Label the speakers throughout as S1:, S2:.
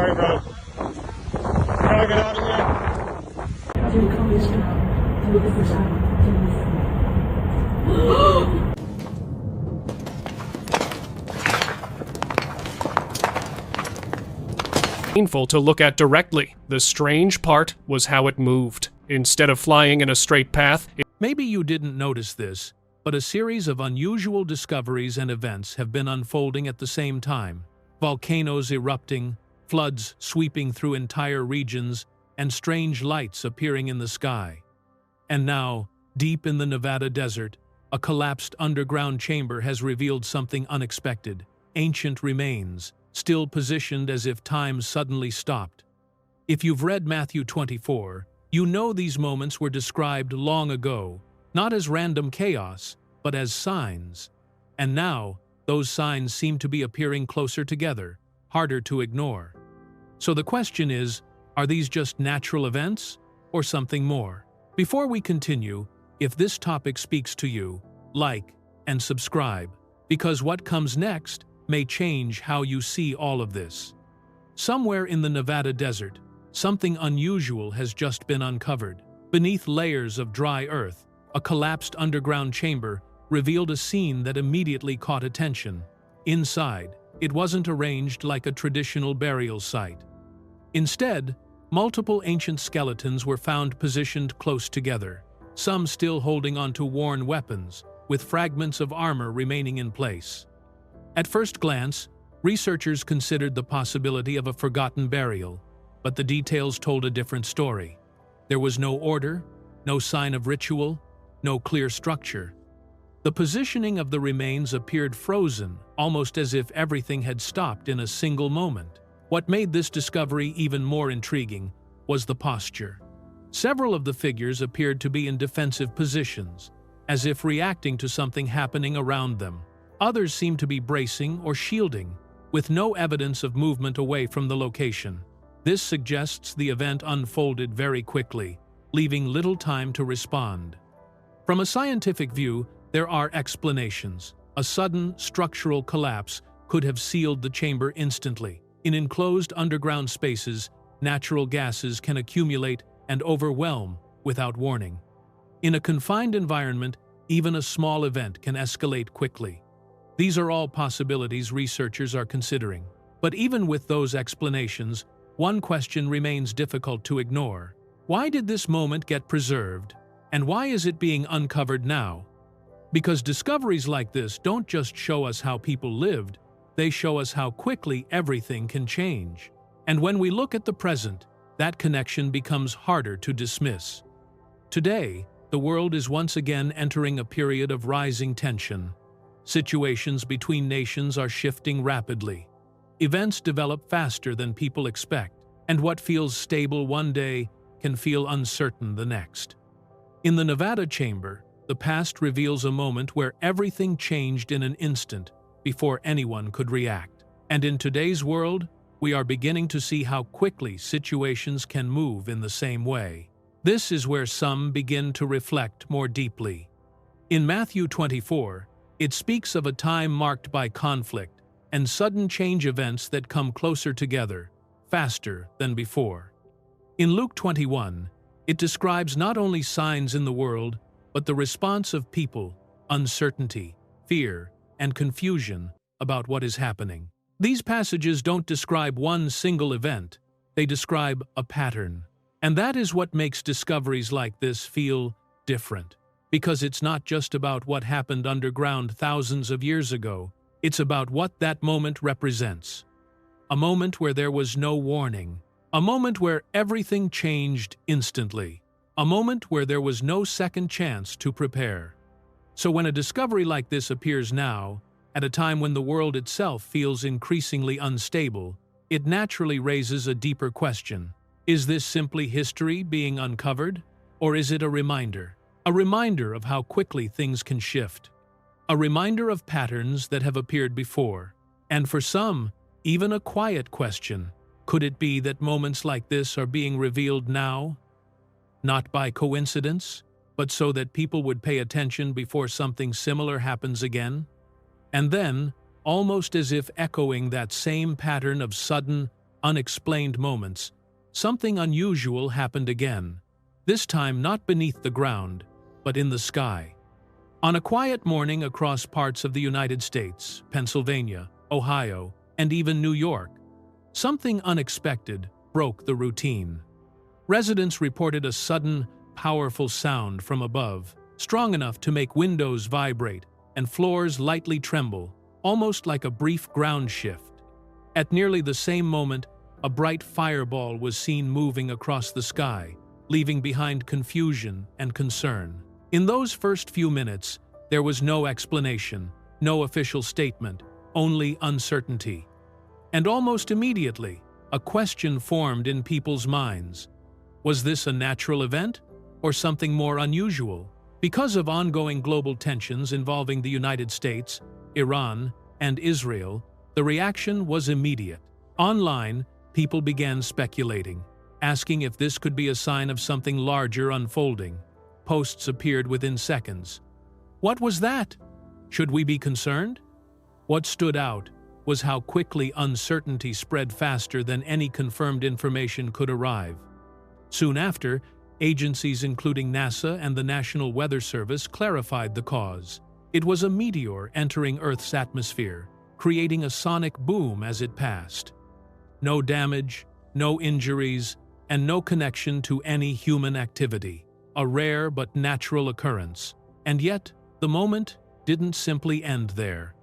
S1: Sorry, bro. Gotta get out of here.
S2: Painful to look at directly. The strange part was how it moved. Instead of flying in a straight path,
S3: Maybe you didn't notice this, but a series of unusual discoveries and events have been unfolding at the same time. Volcanoes erupting, floods sweeping through entire regions, and strange lights appearing in the sky. And now, deep in the Nevada desert, a collapsed underground chamber has revealed something unexpected. Ancient remains, still positioned as if time suddenly stopped. If you've read Matthew 24, you know these moments were described long ago, not as random chaos, but as signs. And now, those signs seem to be appearing closer together, harder to ignore. So the question is, are these just natural events, or something more? Before we continue, if this topic speaks to you, like and subscribe, because what comes next may change how you see all of this. Somewhere in the Nevada desert, something unusual has just been uncovered. Beneath layers of dry earth, a collapsed underground chamber revealed a scene that immediately caught attention. Inside, it wasn't arranged like a traditional burial site. Instead, multiple ancient skeletons were found positioned close together, some still holding onto worn weapons, with fragments of armor remaining in place. At first glance, researchers considered the possibility of a forgotten burial, but the details told a different story. There was no order, no sign of ritual, no clear structure. The positioning of the remains appeared frozen, almost as if everything had stopped in a single moment. What made this discovery even more intriguing was the posture. Several of the figures appeared to be in defensive positions, as if reacting to something happening around them. Others seemed to be bracing or shielding, with no evidence of movement away from the location. This suggests the event unfolded very quickly, leaving little time to respond. From a scientific view, there are explanations. A sudden structural collapse could have sealed the chamber instantly. In enclosed underground spaces, natural gases can accumulate and overwhelm without warning. In a confined environment, even a small event can escalate quickly. These are all possibilities researchers are considering. But even with those explanations, one question remains difficult to ignore. Why did this moment get preserved? And why is it being uncovered now? Because discoveries like this don't just show us how people lived, they show us how quickly everything can change. And when we look at the present, that connection becomes harder to dismiss. Today, the world is once again entering a period of rising tension. Situations between nations are shifting rapidly. Events develop faster than people expect, and what feels stable one day can feel uncertain the next. In the Nevada chamber, the past reveals a moment where everything changed in an instant before anyone could react. And in today's world, we are beginning to see how quickly situations can move in the same way. This is where some begin to reflect more deeply. In Matthew 24, it speaks of a time marked by conflict and sudden change events that come closer together, faster than before. In Luke 21, it describes not only signs in the world, but the response of people, uncertainty, fear, and confusion about what is happening. These passages don't describe one single event, they describe a pattern. And that is what makes discoveries like this feel different. Because it's not just about what happened underground thousands of years ago, it's about what that moment represents. A moment where there was no warning. A moment where everything changed instantly. A moment where there was no second chance to prepare. So when a discovery like this appears now, at a time when the world itself feels increasingly unstable, it naturally raises a deeper question. Is this simply history being uncovered? Or is it a reminder? A reminder of how quickly things can shift. A reminder of patterns that have appeared before. And for some, even a quiet question. Could it be that moments like this are being revealed now? Not by coincidence, but so that people would pay attention before something similar happens again? And then, almost as if echoing that same pattern of sudden, unexplained moments, something unusual happened again, this time not beneath the ground, but in the sky. On a quiet morning across parts of the United States, Pennsylvania, Ohio, and even New York, something unexpected broke the routine. Residents reported a sudden, powerful sound from above, strong enough to make windows vibrate and floors lightly tremble, almost like a brief ground shift. At nearly the same moment, a bright fireball was seen moving across the sky, leaving behind confusion and concern. In those first few minutes, there was no explanation, no official statement, only uncertainty. And almost immediately, a question formed in people's minds. Was this a natural event, or something more unusual? Because of ongoing global tensions involving the United States, Iran, and Israel, the reaction was immediate. Online, people began speculating, asking if this could be a sign of something larger unfolding. Posts appeared within seconds. What was that? Should we be concerned? What stood out was how quickly uncertainty spread faster than any confirmed information could arrive. Soon after, agencies including NASA and the National Weather Service clarified the cause. It was a meteor entering Earth's atmosphere, creating a sonic boom as it passed. No damage, no injuries, and no connection to any human activity. A rare but natural occurrence. And yet, the moment didn't simply end there.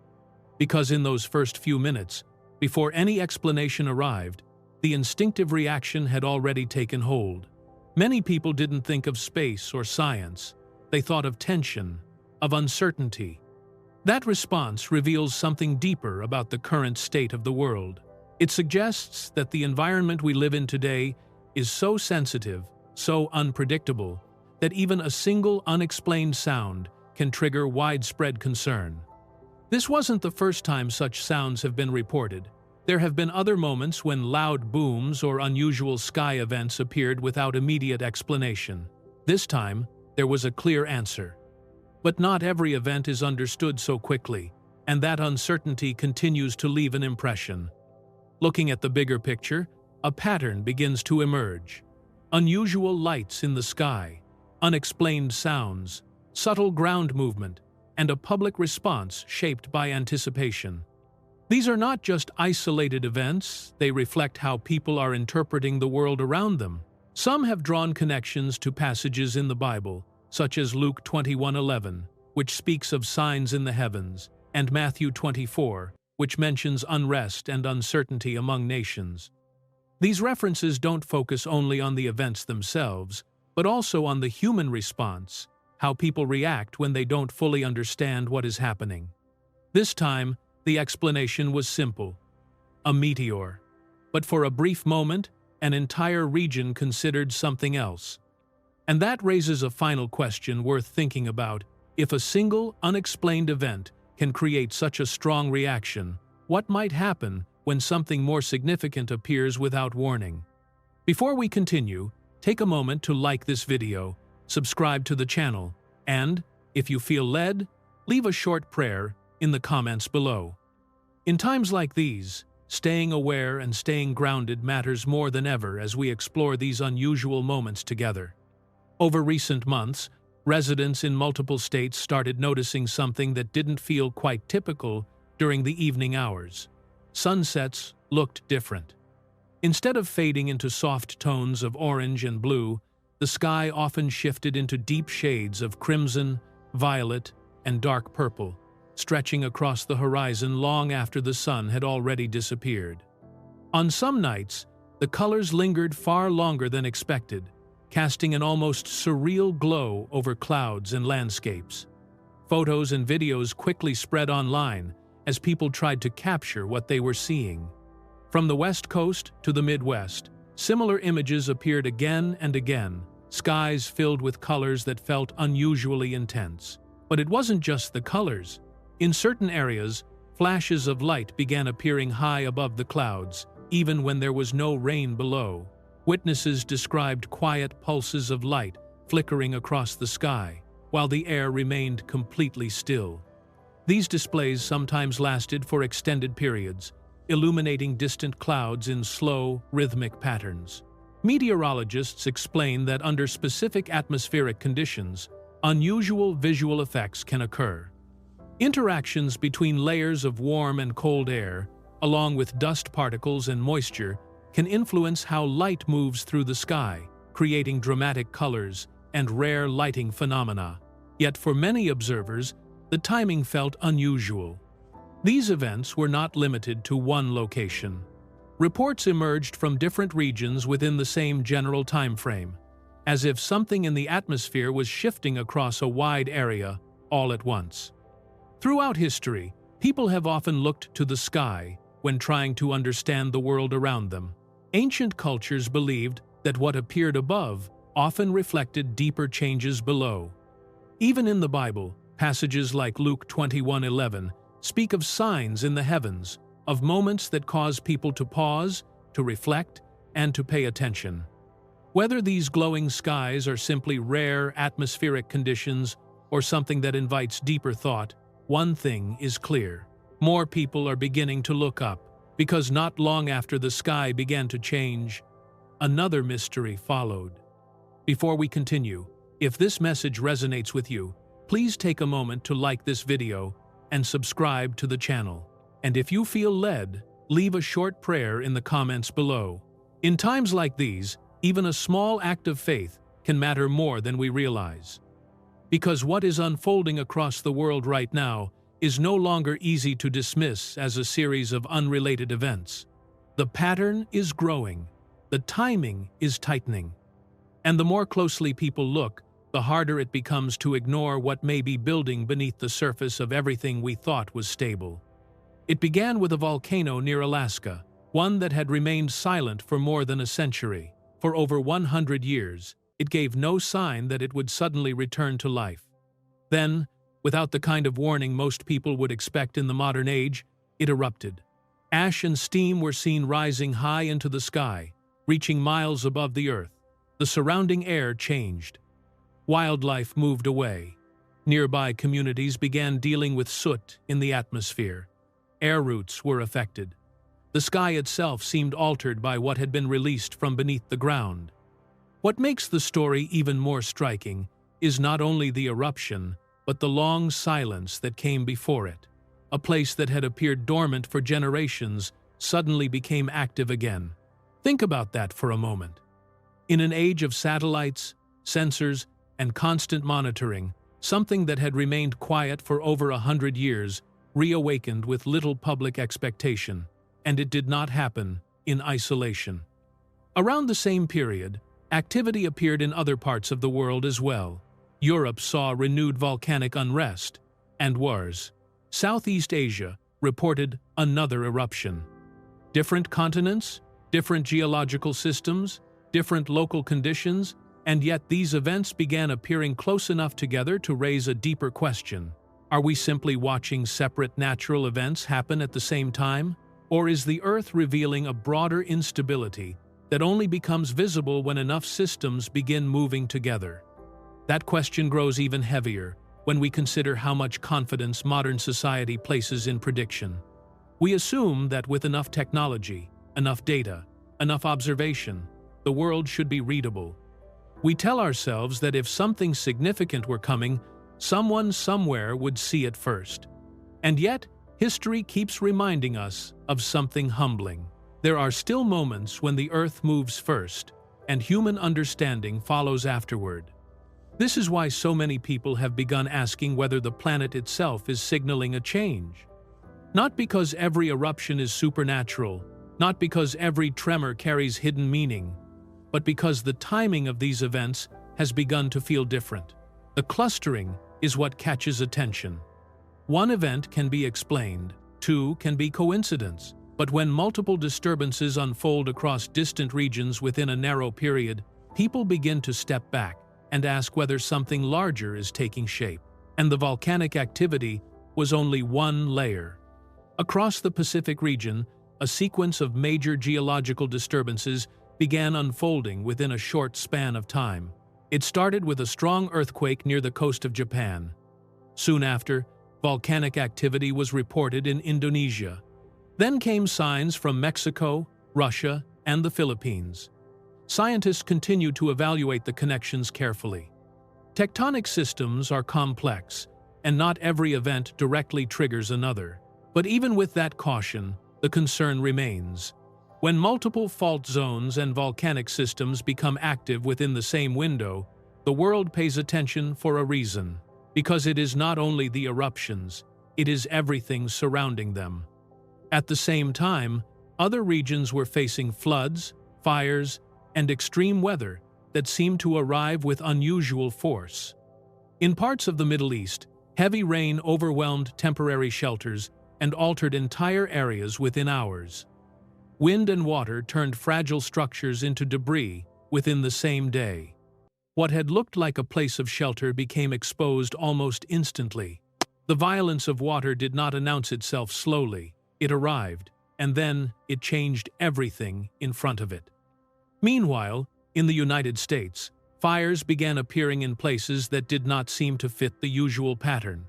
S3: Because in those first few minutes, before any explanation arrived, the instinctive reaction had already taken hold. Many people didn't think of space or science. They thought of tension, of uncertainty. That response reveals something deeper about the current state of the world. It suggests that the environment we live in today is so sensitive, so unpredictable, that even a single unexplained sound can trigger widespread concern. This wasn't the first time such sounds have been reported. There have been other moments when loud booms or unusual sky events appeared without immediate explanation. This time, there was a clear answer. But not every event is understood so quickly, and that uncertainty continues to leave an impression. Looking at the bigger picture, a pattern begins to emerge. Unusual lights in the sky, unexplained sounds, subtle ground movement, and a public response shaped by anticipation. These are not just isolated events, they reflect how people are interpreting the world around them. Some have drawn connections to passages in the Bible, such as Luke 21:11, which speaks of signs in the heavens, and Matthew 24, which mentions unrest and uncertainty among nations. These references don't focus only on the events themselves, but also on the human response, how people react when they don't fully understand what is happening. This time, the explanation was simple: a meteor. But for a brief moment, an entire region considered something else. And that raises a final question worth thinking about. If a single, unexplained event can create such a strong reaction, what might happen when something more significant appears without warning? Before we continue, take a moment to like this video, subscribe to the channel, and, if you feel led, leave a short prayer in the comments below. In times like these, staying aware and staying grounded matters more than ever as we explore these unusual moments together. Over recent months, residents in multiple states started noticing something that didn't feel quite typical during the evening hours. Sunsets looked different. Instead of fading into soft tones of orange and blue, the sky often shifted into deep shades of crimson, violet, and dark purple, stretching across the horizon long after the sun had already disappeared. On some nights, the colors lingered far longer than expected, casting an almost surreal glow over clouds and landscapes. Photos and videos quickly spread online as people tried to capture what they were seeing. From the West Coast to the Midwest, similar images appeared again and again, skies filled with colors that felt unusually intense. But it wasn't just the colors. In certain areas, flashes of light began appearing high above the clouds, even when there was no rain below. Witnesses described quiet pulses of light flickering across the sky, while the air remained completely still. These displays sometimes lasted for extended periods, illuminating distant clouds in slow, rhythmic patterns. Meteorologists explain that under specific atmospheric conditions, unusual visual effects can occur. Interactions between layers of warm and cold air, along with dust particles and moisture, can influence how light moves through the sky, creating dramatic colors and rare lighting phenomena. Yet for many observers, the timing felt unusual. These events were not limited to one location. Reports emerged from different regions within the same general time frame, as if something in the atmosphere was shifting across a wide area all at once. Throughout history, people have often looked to the sky when trying to understand the world around them. Ancient cultures believed that what appeared above often reflected deeper changes below. Even in the Bible, passages like Luke 21:11 speak of signs in the heavens, of moments that cause people to pause, to reflect, and to pay attention. Whether these glowing skies are simply rare atmospheric conditions or something that invites deeper thought, one thing is clear. More people are beginning to look up, because not long after the sky began to change, another mystery followed. Before we continue, if this message resonates with you, please take a moment to like this video and subscribe to the channel. And if you feel led, leave a short prayer in the comments below. In times like these, even a small act of faith can matter more than we realize. Because what is unfolding across the world right now is no longer easy to dismiss as a series of unrelated events. The pattern is growing, the timing is tightening. And the more closely people look, the harder it becomes to ignore what may be building beneath the surface of everything we thought was stable. It began with a volcano near Alaska, one that had remained silent for more than a century. For over 100 years, it gave no sign that it would suddenly return to life. Then, without the kind of warning most people would expect in the modern age, it erupted. Ash and steam were seen rising high into the sky, reaching miles above the earth. The surrounding air changed. Wildlife moved away. Nearby communities began dealing with soot in the atmosphere. Air routes were affected. The sky itself seemed altered by what had been released from beneath the ground. What makes the story even more striking is not only the eruption, but the long silence that came before it. A place that had appeared dormant for generations suddenly became active again. Think about that for a moment. In an age of satellites, sensors, and constant monitoring, something that had remained quiet for over 100 years reawakened with little public expectation, and it did not happen in isolation. Around the same period, activity appeared in other parts of the world as well. Europe saw renewed volcanic unrest and wars. Southeast Asia reported another eruption. Different continents, different geological systems, different local conditions, and yet these events began appearing close enough together to raise a deeper question. Are we simply watching separate natural events happen at the same time? Or is the Earth revealing a broader instability that only becomes visible when enough systems begin moving together? That question grows even heavier when we consider how much confidence modern society places in prediction. We assume that with enough technology, enough data, enough observation, the world should be readable. We tell ourselves that if something significant were coming, someone somewhere would see it first. And yet, history keeps reminding us of something humbling. There are still moments when the Earth moves first, and human understanding follows afterward. This is why so many people have begun asking whether the planet itself is signaling a change. Not because every eruption is supernatural, not because every tremor carries hidden meaning, but because the timing of these events has begun to feel different. The clustering is what catches attention. One event can be explained, two can be coincidence, but when multiple disturbances unfold across distant regions within a narrow period, people begin to step back and ask whether something larger is taking shape. And the volcanic activity was only one layer. Across the Pacific region, a sequence of major geological disturbances began unfolding within a short span of time. It started with a strong earthquake near the coast of Japan. Soon after, volcanic activity was reported in Indonesia. Then came signs from Mexico, Russia, and the Philippines. Scientists continue to evaluate the connections carefully. Tectonic systems are complex, and not every event directly triggers another. But even with that caution, the concern remains. When multiple fault zones and volcanic systems become active within the same window, the world pays attention for a reason. Because it is not only the eruptions, it is everything surrounding them. At the same time, other regions were facing floods, fires, and extreme weather that seemed to arrive with unusual force. In parts of the Middle East, heavy rain overwhelmed temporary shelters and altered entire areas within hours. Wind and water turned fragile structures into debris within the same day. What had looked like a place of shelter became exposed almost instantly. The violence of water did not announce itself slowly. It arrived, and then it changed everything in front of it. Meanwhile, in the United States, fires began appearing in places that did not seem to fit the usual pattern.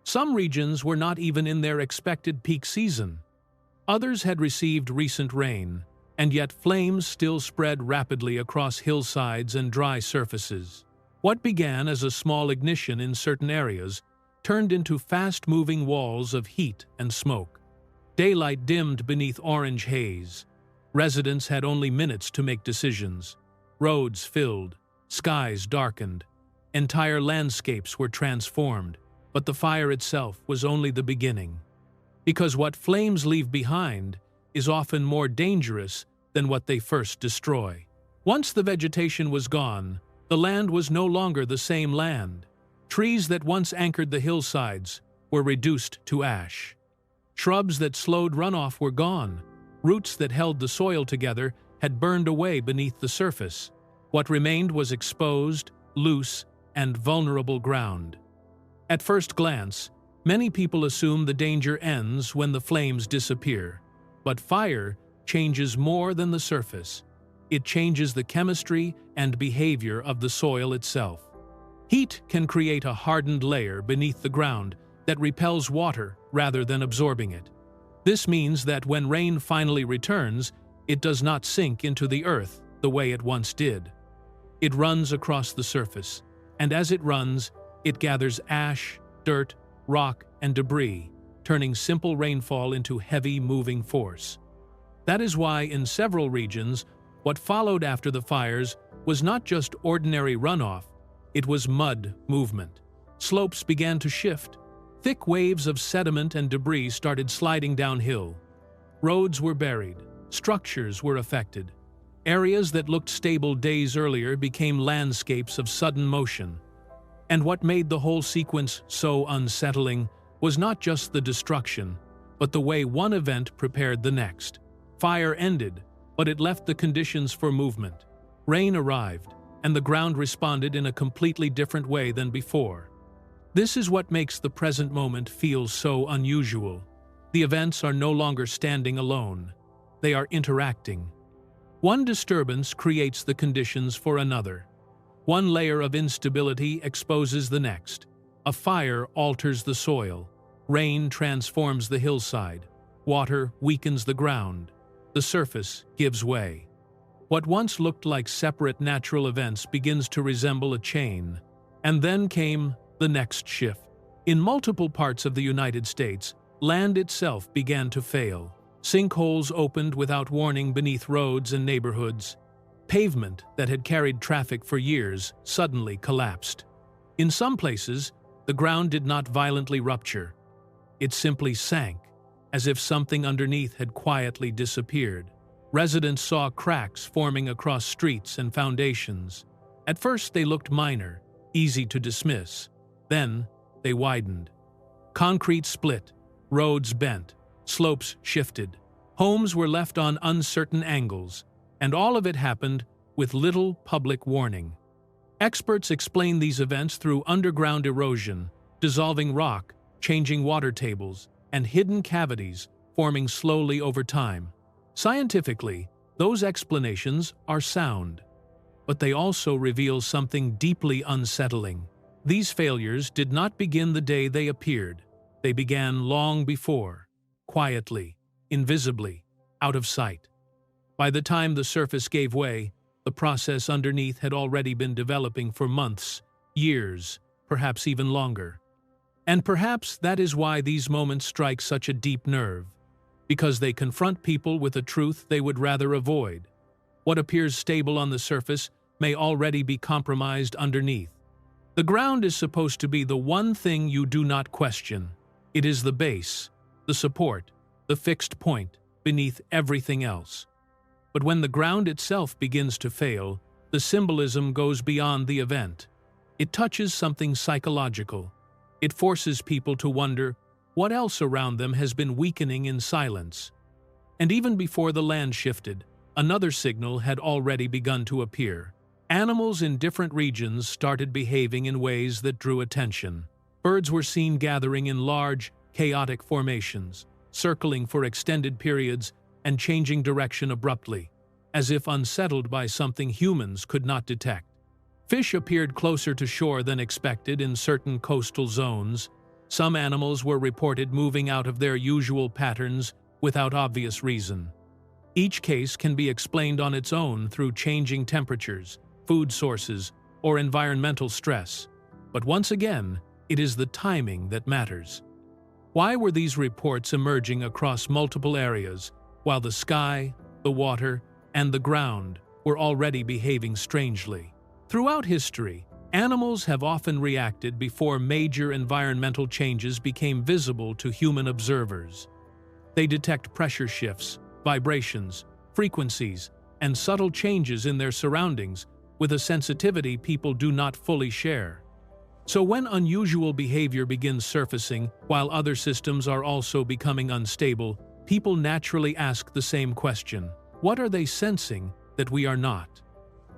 S3: Some regions were not even in their expected peak season. Others had received recent rain, and yet flames still spread rapidly across hillsides and dry surfaces. What began as a small ignition in certain areas turned into fast-moving walls of heat and smoke. Daylight dimmed beneath orange haze. Residents had only minutes to make decisions. Roads filled, skies darkened. Entire landscapes were transformed, but the fire itself was only the beginning. Because what flames leave behind is often more dangerous than what they first destroy. Once the vegetation was gone, the land was no longer the same land. Trees that once anchored the hillsides were reduced to ash. Shrubs that slowed runoff were gone. Roots that held the soil together had burned away beneath the surface. What remained was exposed, loose, and vulnerable ground. At first glance, many people assume the danger ends when the flames disappear. But fire changes more than the surface. It changes the chemistry and behavior of the soil itself. Heat can create a hardened layer beneath the ground that repels water rather than absorbing it. This means that when rain finally returns, it does not sink into the earth the way it once did. It runs across the surface, and as it runs, it gathers ash, dirt, rock, and debris, turning simple rainfall into heavy moving force. That is why in several regions, what followed after the fires was not just ordinary runoff, it was mud movement. Slopes began to shift. Thick waves of sediment and debris started sliding downhill. Roads were buried. Structures were affected. Areas that looked stable days earlier became landscapes of sudden motion. And what made the whole sequence so unsettling was not just the destruction, but the way one event prepared the next. Fire ended, but it left the conditions for movement. Rain arrived, and the ground responded in a completely different way than before. This is what makes the present moment feel so unusual. The events are no longer standing alone. They are interacting. One disturbance creates the conditions for another. One layer of instability exposes the next. A fire alters the soil. Rain transforms the hillside. Water weakens the ground. The surface gives way. What once looked like separate natural events begins to resemble a chain. And then came the next shift. In multiple parts of the United States, land itself began to fail. Sinkholes opened without warning beneath roads and neighborhoods. Pavement that had carried traffic for years suddenly collapsed. In some places, the ground did not violently rupture. It simply sank, as if something underneath had quietly disappeared. Residents saw cracks forming across streets and foundations. At first they looked minor, easy to dismiss. Then they widened. Concrete split, roads bent, slopes shifted. Homes were left on uncertain angles, and all of it happened with little public warning. Experts explain these events through underground erosion, dissolving rock, changing water tables, and hidden cavities forming slowly over time. Scientifically, those explanations are sound, but they also reveal something deeply unsettling. These failures did not begin the day they appeared. They began long before, quietly, invisibly, out of sight. By the time the surface gave way, the process underneath had already been developing for months, years, perhaps even longer. And perhaps that is why these moments strike such a deep nerve, because they confront people with a truth they would rather avoid. What appears stable on the surface may already be compromised underneath. The ground is supposed to be the one thing you do not question. It is the base, the support, the fixed point beneath everything else. But when the ground itself begins to fail, the symbolism goes beyond the event. It touches something psychological. It forces people to wonder what else around them has been weakening in silence. And even before the land shifted, another signal had already begun to appear. Animals in different regions started behaving in ways that drew attention. Birds were seen gathering in large, chaotic formations, circling for extended periods and changing direction abruptly, as if unsettled by something humans could not detect. Fish appeared closer to shore than expected in certain coastal zones. Some animals were reported moving out of their usual patterns without obvious reason. Each case can be explained on its own through changing temperatures, food sources, or environmental stress. But once again, it is the timing that matters. Why were these reports emerging across multiple areas, while the sky, the water, and the ground were already behaving strangely? Throughout history, animals have often reacted before major environmental changes became visible to human observers. They detect pressure shifts, vibrations, frequencies, and subtle changes in their surroundings with a sensitivity people do not fully share. So when unusual behavior begins surfacing while other systems are also becoming unstable, people naturally ask the same question: what are they sensing that we are not?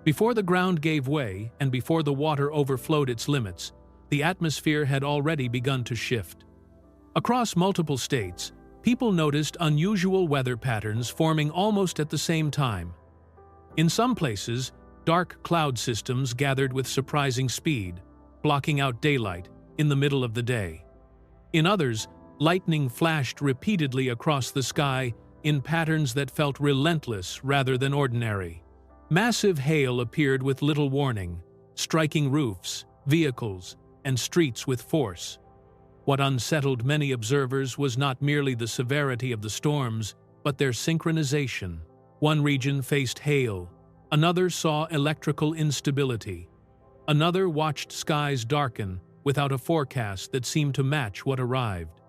S3: Before the ground gave way and before the water overflowed its limits, the atmosphere had already begun to shift. Across multiple states, people noticed unusual weather patterns forming almost at the same time. In some places, dark cloud systems gathered with surprising speed, blocking out daylight in the middle of the day. In others, lightning flashed repeatedly across the sky in patterns that felt relentless rather than ordinary. Massive hail appeared with little warning, striking roofs, vehicles, and streets with force. What unsettled many observers was not merely the severity of the storms, but their synchronization. One region faced hail, another saw electrical instability, another watched skies darken without a forecast that seemed to match what arrived.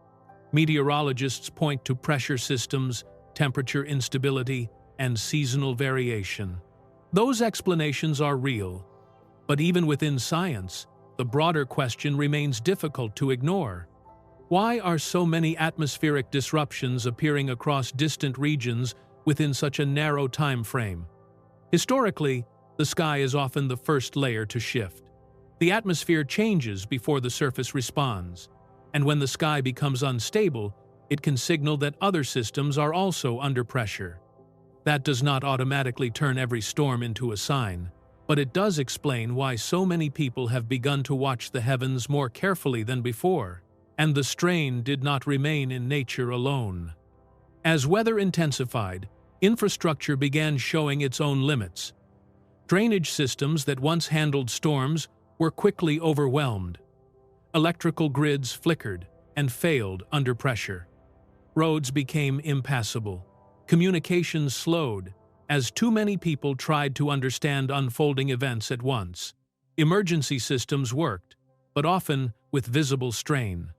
S3: Meteorologists point to pressure systems, temperature instability, and seasonal variation. Those explanations are real, but even within science, the broader question remains difficult to ignore. Why are so many atmospheric disruptions appearing across distant regions within such a narrow time frame? Historically, the sky is often the first layer to shift. The atmosphere changes before the surface responds, and when the sky becomes unstable, it can signal that other systems are also under pressure. That does not automatically turn every storm into a sign, but it does explain why so many people have begun to watch the heavens more carefully than before. And the strain did not remain in nature alone. As weather intensified, infrastructure began showing its own limits. Drainage systems that once handled storms were quickly overwhelmed. Electrical grids flickered and failed under pressure. Roads became impassable. Communications slowed as too many people tried to understand unfolding events at once. Emergency systems worked, but often with visible strain.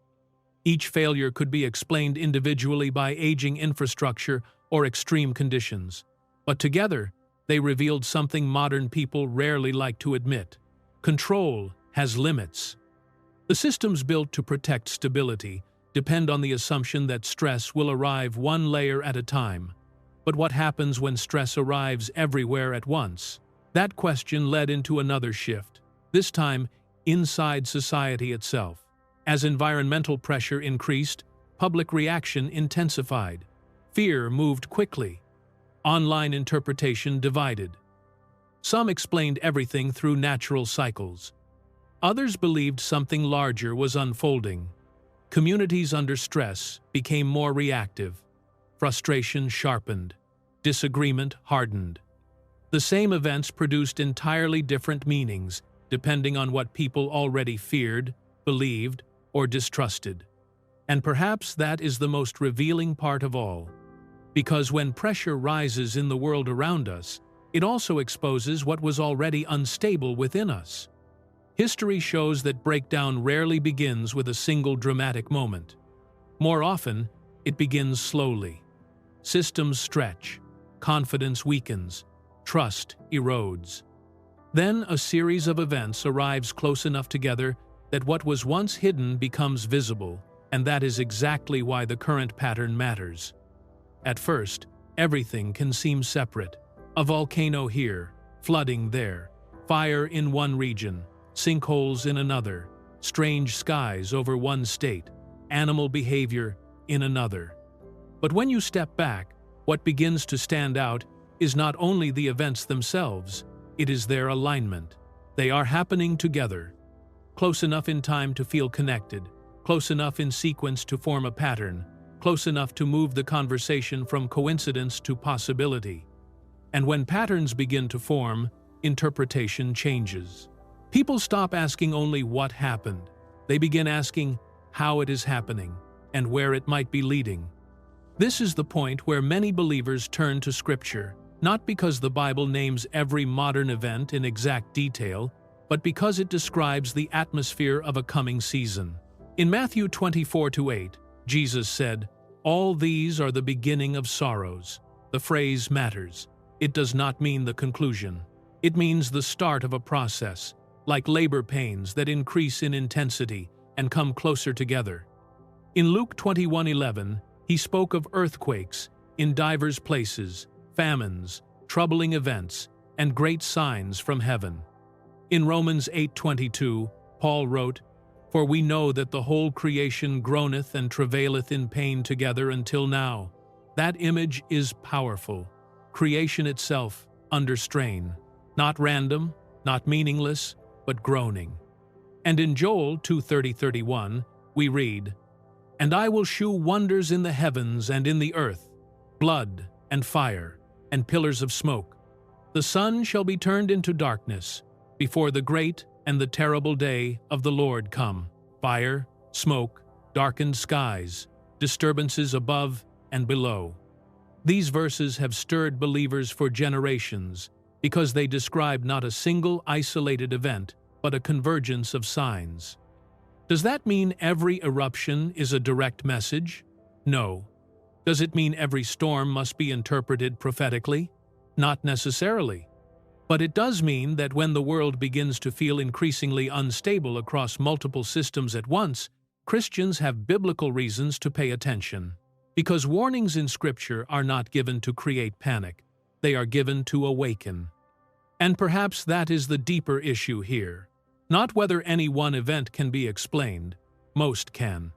S3: Each failure could be explained individually by aging infrastructure or extreme conditions, but together they revealed something modern people rarely like to admit. Control has limits. The systems built to protect stability depend on the assumption that stress will arrive one layer at a time. But what happens when stress arrives everywhere at once? That question led into another shift, this time inside society itself. As environmental pressure increased, public reaction intensified. Fear moved quickly. Online interpretation divided. Some explained everything through natural cycles. Others believed something larger was unfolding. Communities under stress became more reactive. frustration sharpened, disagreement hardened. The same events produced entirely different meanings depending on what people already feared, believed, or distrusted. And perhaps that is the most revealing part of all. Because when pressure rises in the world around us, it also exposes what was already unstable within us. History shows that breakdown rarely begins with a single dramatic moment. More often, it begins slowly. Systems stretch, confidence weakens, trust erodes. Then a series of events arrives close enough together that what was once hidden becomes visible, and that is exactly why the current pattern matters. At first, everything can seem separate. A volcano here, flooding there, fire in one region, sinkholes in another, strange skies over one state, animal behavior in another. But when you step back, what begins to stand out is not only the events themselves, it is their alignment. They are happening together, close enough in time to feel connected, close enough in sequence to form a pattern, close enough to move the conversation from coincidence to possibility. And when patterns begin to form, interpretation changes. People stop asking only what happened. They begin asking how it is happening and where it might be leading. This is the point where many believers turn to Scripture, not because the Bible names every modern event in exact detail, but because it describes the atmosphere of a coming season. In Matthew 24:8, Jesus said, "All these are the beginning of sorrows." The phrase matters. It does not mean the conclusion. It means the start of a process, like labor pains that increase in intensity and come closer together. In Luke 21:11, he spoke of earthquakes in divers places, famines, troubling events, and great signs from heaven. In Romans 8:22, Paul wrote, "For we know that the whole creation groaneth and travaileth in pain together until now." That image is powerful. Creation itself under strain, not random, not meaningless, but groaning. And in Joel 2:30-31, we read, "And I will shew wonders in the heavens and in the earth, blood and fire, and pillars of smoke. The sun shall be turned into darkness, before the great and the terrible day of the Lord come. Fire, smoke, darkened skies, disturbances above and below." These verses have stirred believers for generations because they describe not a single isolated event, but a convergence of signs. Does that mean every eruption is a direct message? No. Does it mean every storm must be interpreted prophetically? Not necessarily. But it does mean that when the world begins to feel increasingly unstable across multiple systems at once, Christians have biblical reasons to pay attention. Because warnings in Scripture are not given to create panic, they are given to awaken. And perhaps that is the deeper issue here. Not whether any one event can be explained, most can.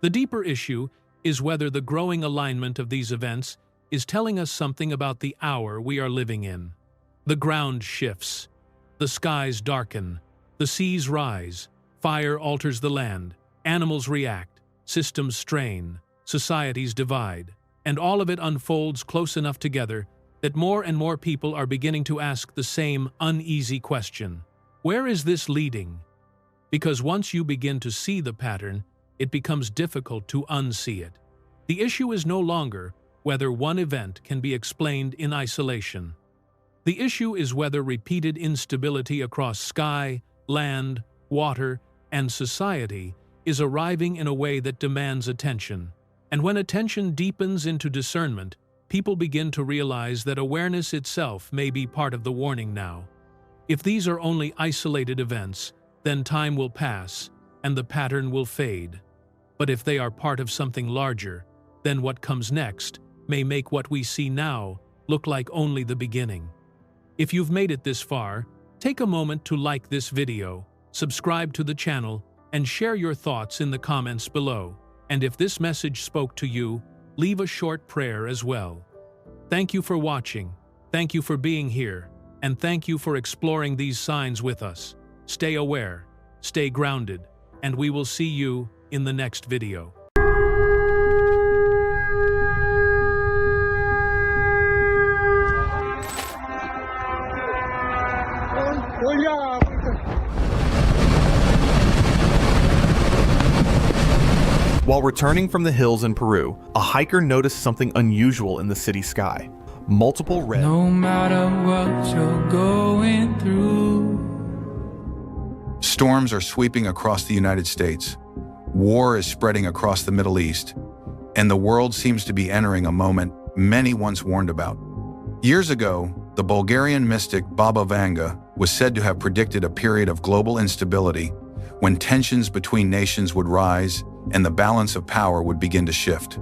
S3: The deeper issue is whether the growing alignment of these events is telling us something about the hour we are living in. The ground shifts, the skies darken, the seas rise, fire alters the land, animals react, systems strain, societies divide, and all of it unfolds close enough together that more and more people are beginning to ask the same uneasy question. Where is this leading? Because once you begin to see the pattern, it becomes difficult to unsee it. The issue is no longer whether one event can be explained in isolation. The issue is whether repeated instability across sky, land, water, and society is arriving in a way that demands attention. And when attention deepens into discernment, people begin to realize that awareness itself may be part of the warning now. If these are only isolated events, then time will pass and the pattern will fade. But if they are part of something larger, then what comes next may make what we see now look like only the beginning. If you've made it this far, take a moment to like this video, subscribe to the channel, and share your thoughts in the comments below. And if this message spoke to you, leave a short prayer as well. Thank you for watching, thank you for being here, and thank you for exploring these signs with us. Stay aware, stay grounded, and we will see you in the next video.
S4: While returning from the hills in Peru, a hiker noticed something unusual in the city sky. Multiple red...
S5: No matter what you're going through.
S6: Storms are sweeping across the United States. War is spreading across the Middle East. And the world seems to be entering a moment many once warned about. Years ago, the Bulgarian mystic Baba Vanga was said to have predicted a period of global instability when tensions between nations would rise and the balance of power would begin to shift.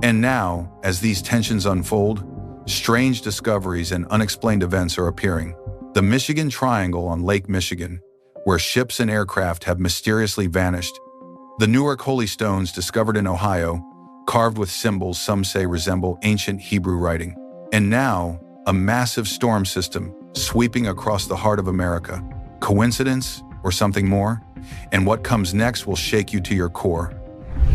S6: And now, as these tensions unfold, strange discoveries and unexplained events are appearing. The Michigan Triangle on Lake Michigan, where ships and aircraft have mysteriously vanished. The Newark Holy Stones discovered in Ohio, carved with symbols some say resemble ancient Hebrew writing. And now, a massive storm system sweeping across the heart of America. Coincidence or something more? And what comes next will shake you to your core.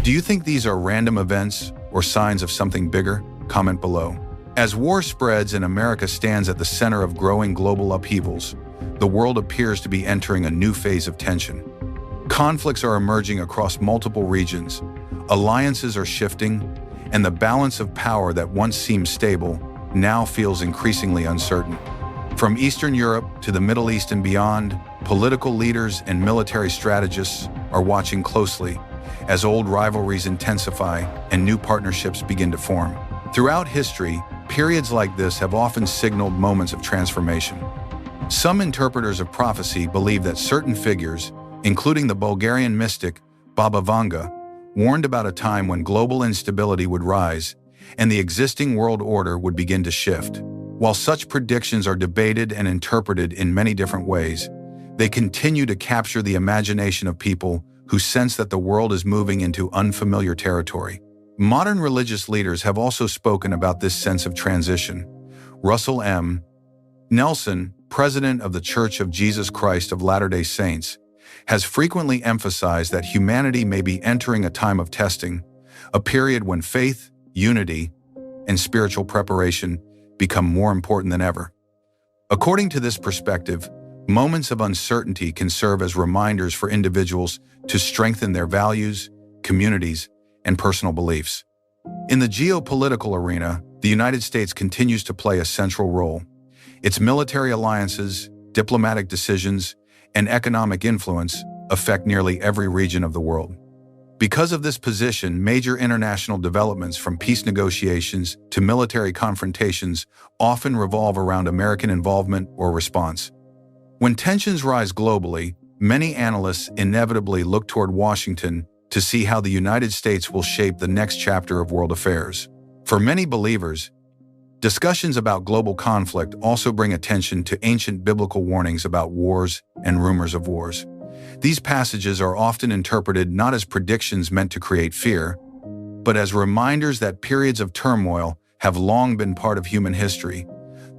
S6: Do you think these are random events or signs of something bigger? Comment below. As war spreads and America stands at the center of growing global upheavals, the world appears to be entering a new phase of tension. Conflicts are emerging across multiple regions, alliances are shifting, and the balance of power that once seemed stable now feels increasingly uncertain. From Eastern Europe to the Middle East and beyond, political leaders and military strategists are watching closely as old rivalries intensify and new partnerships begin to form. Throughout history, periods like this have often signaled moments of transformation. Some interpreters of prophecy believe that certain figures, including the Bulgarian mystic Baba Vanga, warned about a time when global instability would rise and the existing world order would begin to shift. While such predictions are debated and interpreted in many different ways, they continue to capture the imagination of people who sense that the world is moving into unfamiliar territory. Modern religious leaders have also spoken about this sense of transition. Russell M. Nelson, president of the Church of Jesus Christ of Latter-day Saints, has frequently emphasized that humanity may be entering a time of testing, a period when faith, unity, and spiritual preparation become more important than ever. According to this perspective, moments of uncertainty can serve as reminders for individuals to strengthen their values, communities, and personal beliefs. In the geopolitical arena, the United States continues to play a central role. Its military alliances, diplomatic decisions, and economic influence affect nearly every region of the world. Because of this position, major international developments from peace negotiations to military confrontations often revolve around American involvement or response. When tensions rise globally, many analysts inevitably look toward Washington to see how the United States will shape the next chapter of world affairs. For many believers, discussions about global conflict also bring attention to ancient biblical warnings about wars and rumors of wars. These passages are often interpreted not as predictions meant to create fear, but as reminders that periods of turmoil have long been part of human history.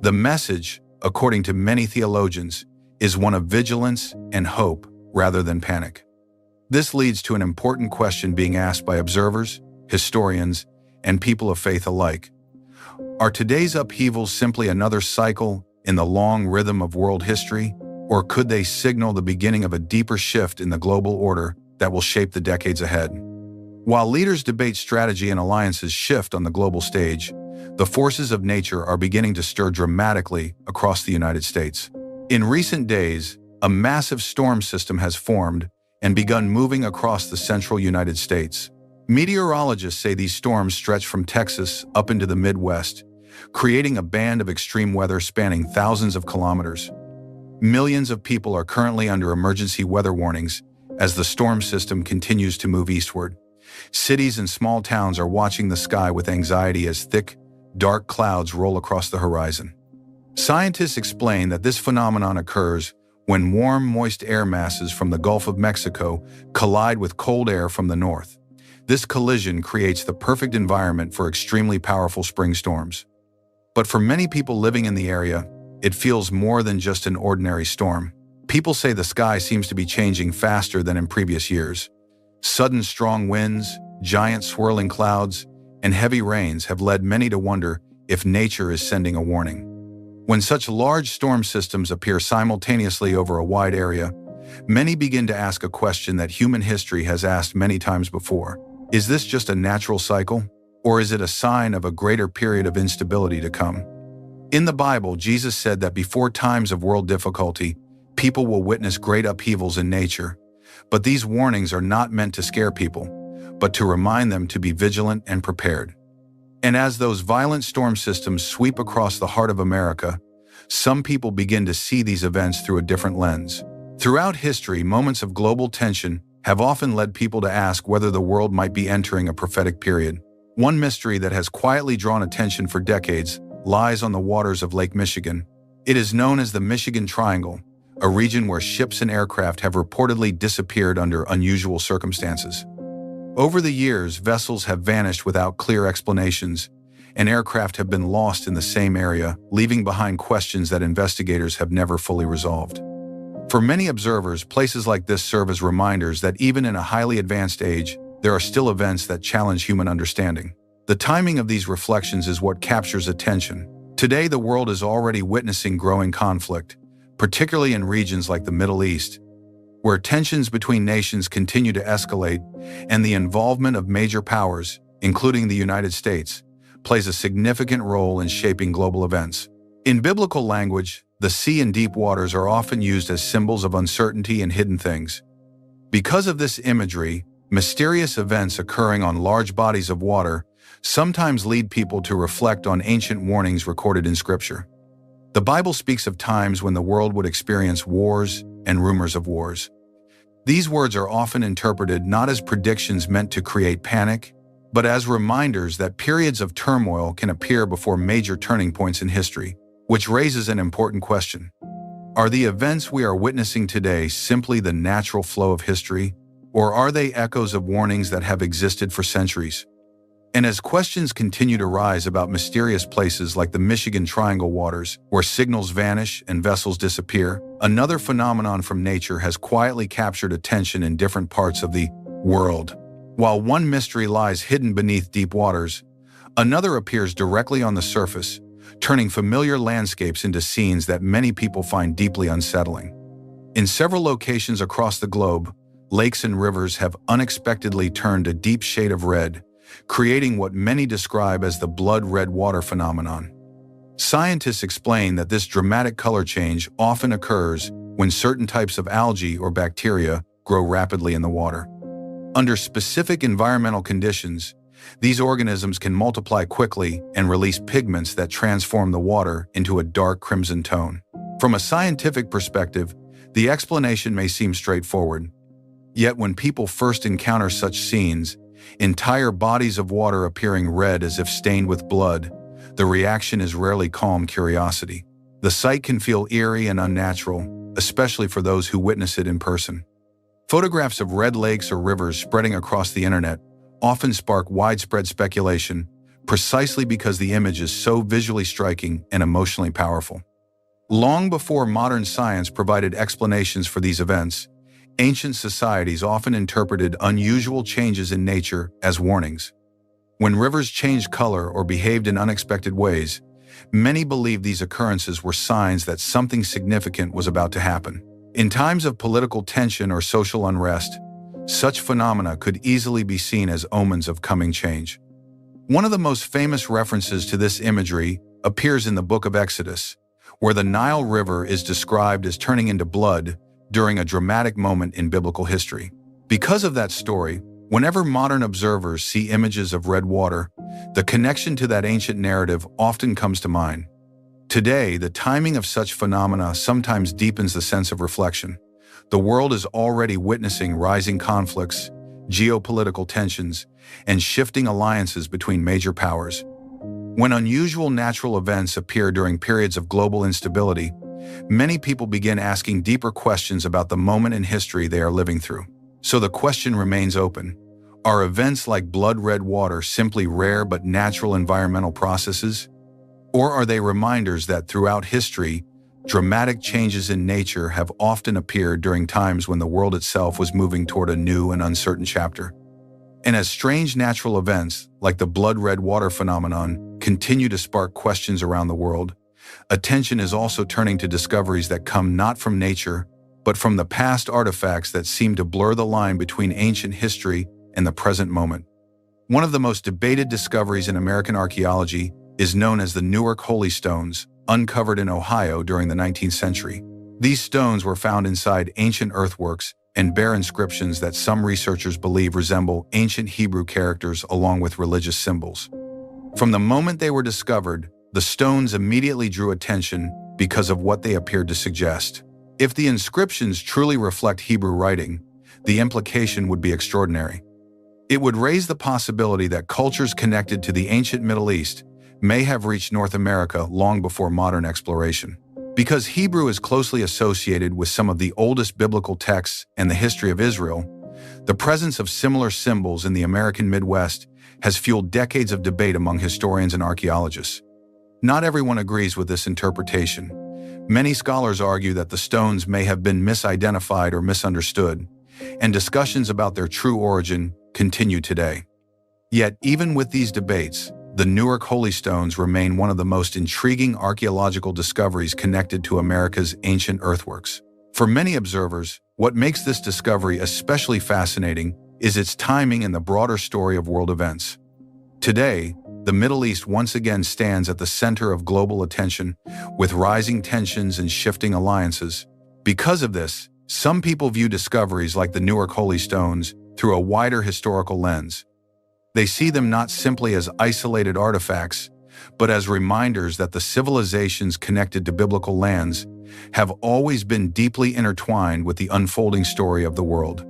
S6: The message, according to many theologians, is one of vigilance and hope rather than panic. This leads to an important question being asked by observers, historians, and people of faith alike. Are today's upheavals simply another cycle in the long rhythm of world history, or could they signal the beginning of a deeper shift in the global order that will shape the decades ahead? While leaders debate strategy and alliances shift on the global stage, the forces of nature are beginning to stir dramatically across the United States. In recent days, a massive storm system has formed and begun moving across the central United States. Meteorologists say these storms stretch from Texas up into the Midwest, creating a band of extreme weather spanning thousands of kilometers. Millions of people are currently under emergency weather warnings as the storm system continues to move eastward. Cities and small towns are watching the sky with anxiety as thick, dark clouds roll across the horizon. Scientists explain that this phenomenon occurs when warm, moist air masses from the Gulf of Mexico collide with cold air from the north. This collision creates the perfect environment for extremely powerful spring storms. But for many people living in the area, it feels more than just an ordinary storm. People say the sky seems to be changing faster than in previous years. Sudden strong winds, giant swirling clouds, and heavy rains have led many to wonder if nature is sending a warning. When such large storm systems appear simultaneously over a wide area, many begin to ask a question that human history has asked many times before. Is this just a natural cycle, or is it a sign of a greater period of instability to come? In the Bible, Jesus said that before times of world difficulty, people will witness great upheavals in nature. But these warnings are not meant to scare people, but to remind them to be vigilant and prepared. And as those violent storm systems sweep across the heart of America, some people begin to see these events through a different lens. Throughout history, moments of global tension have often led people to ask whether the world might be entering a prophetic period. One mystery that has quietly drawn attention for decades lies on the waters of Lake Michigan. It is known as the Michigan Triangle, a region where ships and aircraft have reportedly disappeared under unusual circumstances. Over the years, vessels have vanished without clear explanations, and aircraft have been lost in the same area, leaving behind questions that investigators have never fully resolved. For many observers, places like this serve as reminders that even in a highly advanced age, there are still events that challenge human understanding. The timing of these reflections is what captures attention. Today, the world is already witnessing growing conflict, particularly in regions like the Middle East, where tensions between nations continue to escalate, and the involvement of major powers, including the United States, plays a significant role in shaping global events. In biblical language, the sea and deep waters are often used as symbols of uncertainty and hidden things. Because of this imagery, mysterious events occurring on large bodies of water sometimes lead people to reflect on ancient warnings recorded in Scripture. The Bible speaks of times when the world would experience wars and rumors of wars. These words are often interpreted not as predictions meant to create panic, but as reminders that periods of turmoil can appear before major turning points in history, which raises an important question. Are the events we are witnessing today simply the natural flow of history, or are they echoes of warnings that have existed for centuries? And as questions continue to rise about mysterious places like the Michigan Triangle waters, where signals vanish and vessels disappear, another phenomenon from nature has quietly captured attention in different parts of the world. While one mystery lies hidden beneath deep waters, another appears directly on the surface, turning familiar landscapes into scenes that many people find deeply unsettling. In several locations across the globe, lakes and rivers have unexpectedly turned a deep shade of red, creating what many describe as the blood red water phenomenon. Scientists explain that this dramatic color change often occurs when certain types of algae or bacteria grow rapidly in the water. Under specific environmental conditions, these organisms can multiply quickly and release pigments that transform the water into a dark crimson tone. From a scientific perspective, the explanation may seem straightforward. Yet when people first encounter such scenes, entire bodies of water appearing red as if stained with blood, the reaction is rarely calm curiosity. The sight can feel eerie and unnatural, especially for those who witness it in person. Photographs of red lakes or rivers spreading across the internet often spark widespread speculation, precisely because the image is so visually striking and emotionally powerful. Long before modern science provided explanations for these events, ancient societies often interpreted unusual changes in nature as warnings. When rivers changed color or behaved in unexpected ways, many believed these occurrences were signs that something significant was about to happen. In times of political tension or social unrest, such phenomena could easily be seen as omens of coming change. One of the most famous references to this imagery appears in the book of Exodus, where the Nile River is described as turning into blood during a dramatic moment in biblical history. Because of that story, whenever modern observers see images of red water, the connection to that ancient narrative often comes to mind. Today, the timing of such phenomena sometimes deepens the sense of reflection. The world is already witnessing rising conflicts, geopolitical tensions, and shifting alliances between major powers. When unusual natural events appear during periods of global instability, many people begin asking deeper questions about the moment in history they are living through. So the question remains open. Are events like blood red water simply rare but natural environmental processes? Or are they reminders that throughout history, dramatic changes in nature have often appeared during times when the world itself was moving toward a new and uncertain chapter? And as strange natural events, like the blood red water phenomenon, continue to spark questions around the world, attention is also turning to discoveries that come not from nature, but from the past artifacts that seem to blur the line between ancient history and the present moment. One of the most debated discoveries in American archaeology is known as the Newark Holy Stones, uncovered in Ohio during the 19th century. These stones were found inside ancient earthworks and bear inscriptions that some researchers believe resemble ancient Hebrew characters along with religious symbols. From the moment they were discovered, the stones immediately drew attention because of what they appeared to suggest. If the inscriptions truly reflect Hebrew writing, the implication would be extraordinary. It would raise the possibility that cultures connected to the ancient Middle East may have reached North America long before modern exploration. Because Hebrew is closely associated with some of the oldest biblical texts and the history of Israel, the presence of similar symbols in the American Midwest has fueled decades of debate among historians and archaeologists. Not everyone agrees with this interpretation. Many scholars argue that the stones may have been misidentified or misunderstood, and discussions about their true origin continue today. Yet, even with these debates, the Newark Holy Stones remain one of the most intriguing archaeological discoveries connected to America's ancient earthworks. For many observers, what makes this discovery especially fascinating is its timing in the broader story of world events. Today, the Middle East once again stands at the center of global attention, with rising tensions and shifting alliances. Because of this, some people view discoveries like the Newark Holy Stones through a wider historical lens. They see them not simply as isolated artifacts, but as reminders that the civilizations connected to biblical lands have always been deeply intertwined with the unfolding story of the world.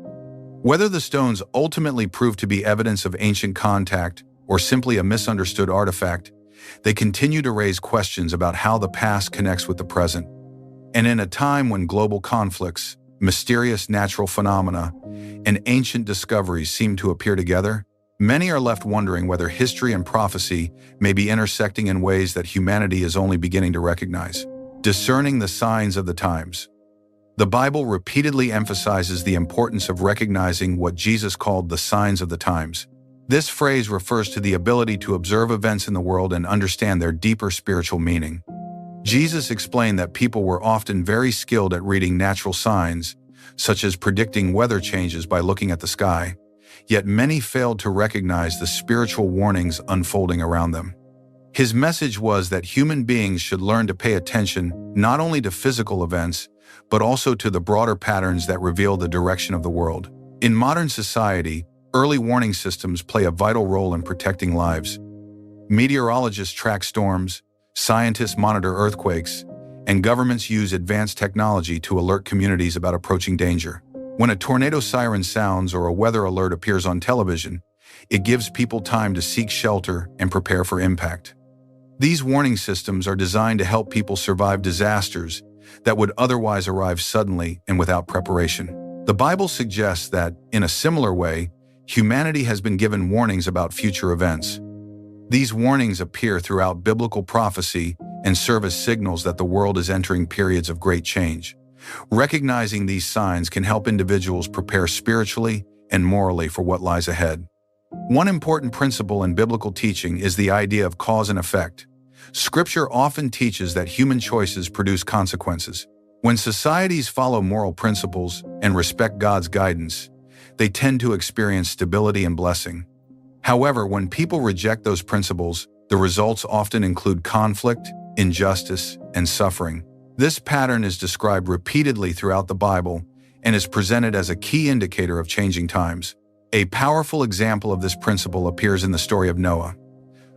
S6: Whether the stones ultimately prove to be evidence of ancient contact or simply a misunderstood artifact, they continue to raise questions about how the past connects with the present. And in a time when global conflicts, mysterious natural phenomena, and ancient discoveries seem to appear together, many are left wondering whether history and prophecy may be intersecting in ways that humanity is only beginning to recognize. Discerning the signs of the times. The Bible repeatedly emphasizes the importance of recognizing what Jesus called the signs of the times. This phrase refers to the ability to observe events in the world and understand their deeper spiritual meaning. Jesus explained that people were often very skilled at reading natural signs, such as predicting weather changes by looking at the sky, yet many failed to recognize the spiritual warnings unfolding around them. His message was that human beings should learn to pay attention not only to physical events, but also to the broader patterns that reveal the direction of the world. In modern society, early warning systems play a vital role in protecting lives. Meteorologists track storms, scientists monitor earthquakes, and governments use advanced technology to alert communities about approaching danger. When a tornado siren sounds or a weather alert appears on television, it gives people time to seek shelter and prepare for impact. These warning systems are designed to help people survive disasters that would otherwise arrive suddenly and without preparation. The Bible suggests that, in a similar way, humanity has been given warnings about future events. These warnings appear throughout biblical prophecy and serve as signals that the world is entering periods of great change. Recognizing these signs can help individuals prepare spiritually and morally for what lies ahead. One important principle in biblical teaching is the idea of cause and effect. Scripture often teaches that human choices produce consequences. When societies follow moral principles and respect God's guidance, they tend to experience stability and blessing. However, when people reject those principles, the results often include conflict, injustice, and suffering. This pattern is described repeatedly throughout the Bible and is presented as a key indicator of changing times. A powerful example of this principle appears in the story of Noah.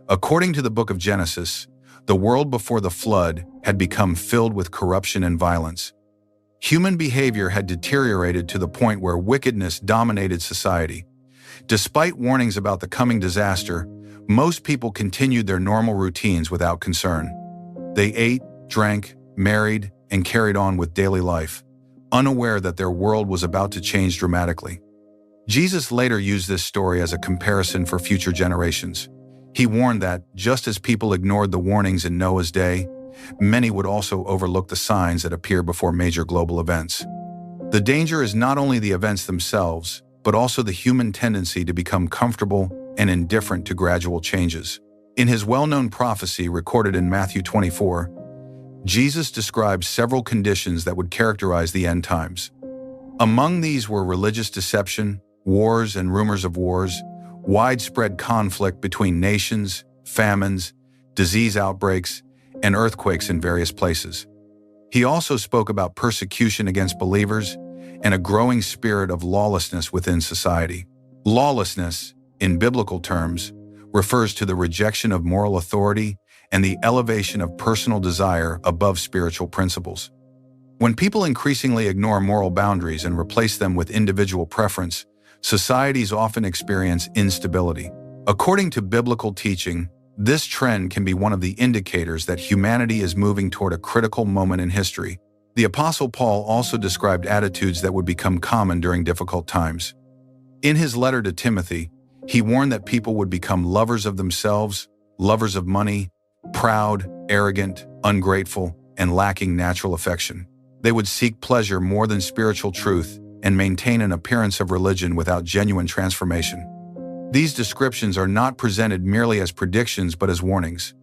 S6: According to the book of Genesis, the world before the flood had become filled with corruption and violence. Human behavior had deteriorated to the point where wickedness dominated society. Despite warnings about the coming disaster, most people continued their normal routines without concern. They ate, drank, married, and carried on with daily life, unaware that their world was about to change dramatically. Jesus later used this story as a comparison for future generations. He warned that, just as people ignored the warnings in Noah's day, many would also overlook the signs that appear before major global events. The danger is not only the events themselves, but also the human tendency to become comfortable and indifferent to gradual changes. In his well-known prophecy recorded in Matthew 24, Jesus described several conditions that would characterize the end times. Among these were religious deception, wars and rumors of wars, widespread conflict between nations, famines, disease outbreaks, and earthquakes in various places. He also spoke about persecution against believers and a growing spirit of lawlessness within society. Lawlessness, in biblical terms, refers to the rejection of moral authority and the elevation of personal desire above spiritual principles. When people increasingly ignore moral boundaries and replace them with individual preference, societies often experience instability. According to biblical teaching, this trend can be one of the indicators that humanity is moving toward a critical moment in history. The Apostle Paul also described attitudes that would become common during difficult times. In his letter to Timothy, he warned that people would become lovers of themselves, lovers of money, proud, arrogant, ungrateful, and lacking natural affection. They would seek pleasure more than spiritual truth and maintain an appearance of religion without genuine transformation. These descriptions are not presented merely as predictions but as warnings.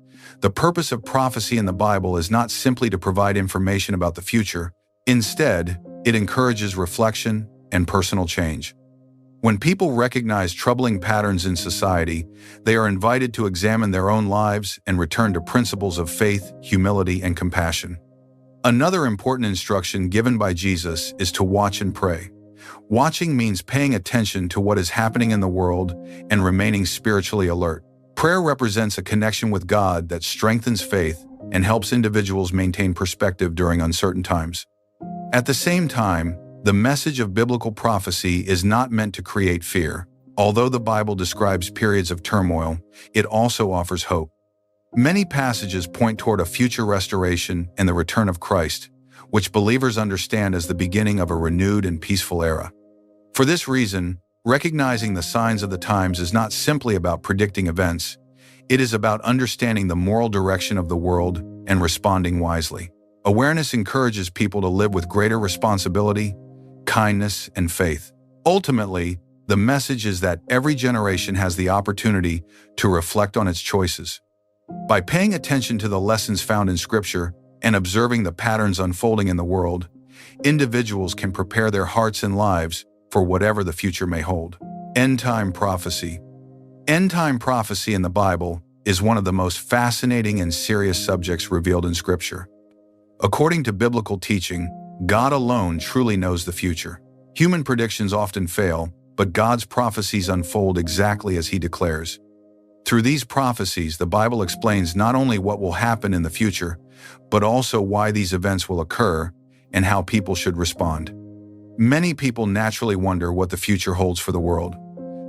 S6: The purpose of prophecy in the Bible is not simply to provide information about the future. Instead, it encourages reflection and personal change. When people recognize troubling patterns in society, they are invited to examine their own lives and return to principles of faith, humility, and compassion. Another important instruction given by Jesus is to watch and pray. Watching means paying attention to what is happening in the world and remaining spiritually alert. Prayer represents a connection with God that strengthens faith and helps individuals maintain perspective during uncertain times. At the same time, the message of biblical prophecy is not meant to create fear. Although the Bible describes periods of turmoil, it also offers hope. Many passages point toward a future restoration and the return of Christ, which believers understand as the beginning of a renewed and peaceful era. For this reason, recognizing the signs of the times is not simply about predicting events. It is about understanding the moral direction of the world and responding wisely. Awareness encourages people to live with greater responsibility, kindness, and faith. Ultimately, the message is that every generation has the opportunity to reflect on its choices. By paying attention to the lessons found in Scripture and observing the patterns unfolding in the world, individuals can prepare their hearts and lives for whatever the future may hold. End-time prophecy. End-time prophecy in the Bible is one of the most fascinating and serious subjects revealed in Scripture. According to biblical teaching, God alone truly knows the future. Human predictions often fail, but God's prophecies unfold exactly as He declares. Through these prophecies, the Bible explains not only what will happen in the future, but also why these events will occur and how people should respond. Many people naturally wonder what the future holds for the world.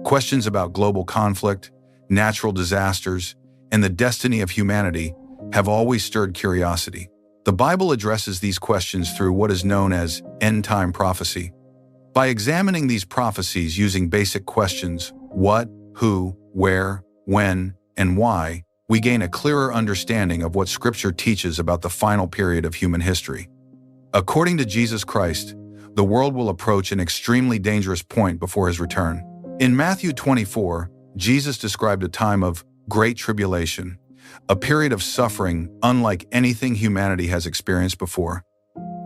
S6: Questions about global conflict, natural disasters, and the destiny of humanity have always stirred curiosity. The Bible addresses these questions through what is known as end-time prophecy. By examining these prophecies using basic questions, what, who, where, when, and why, we gain a clearer understanding of what Scripture teaches about the final period of human history. According to Jesus Christ, the world will approach an extremely dangerous point before His return. In Matthew 24, Jesus described a time of great tribulation, a period of suffering unlike anything humanity has experienced before.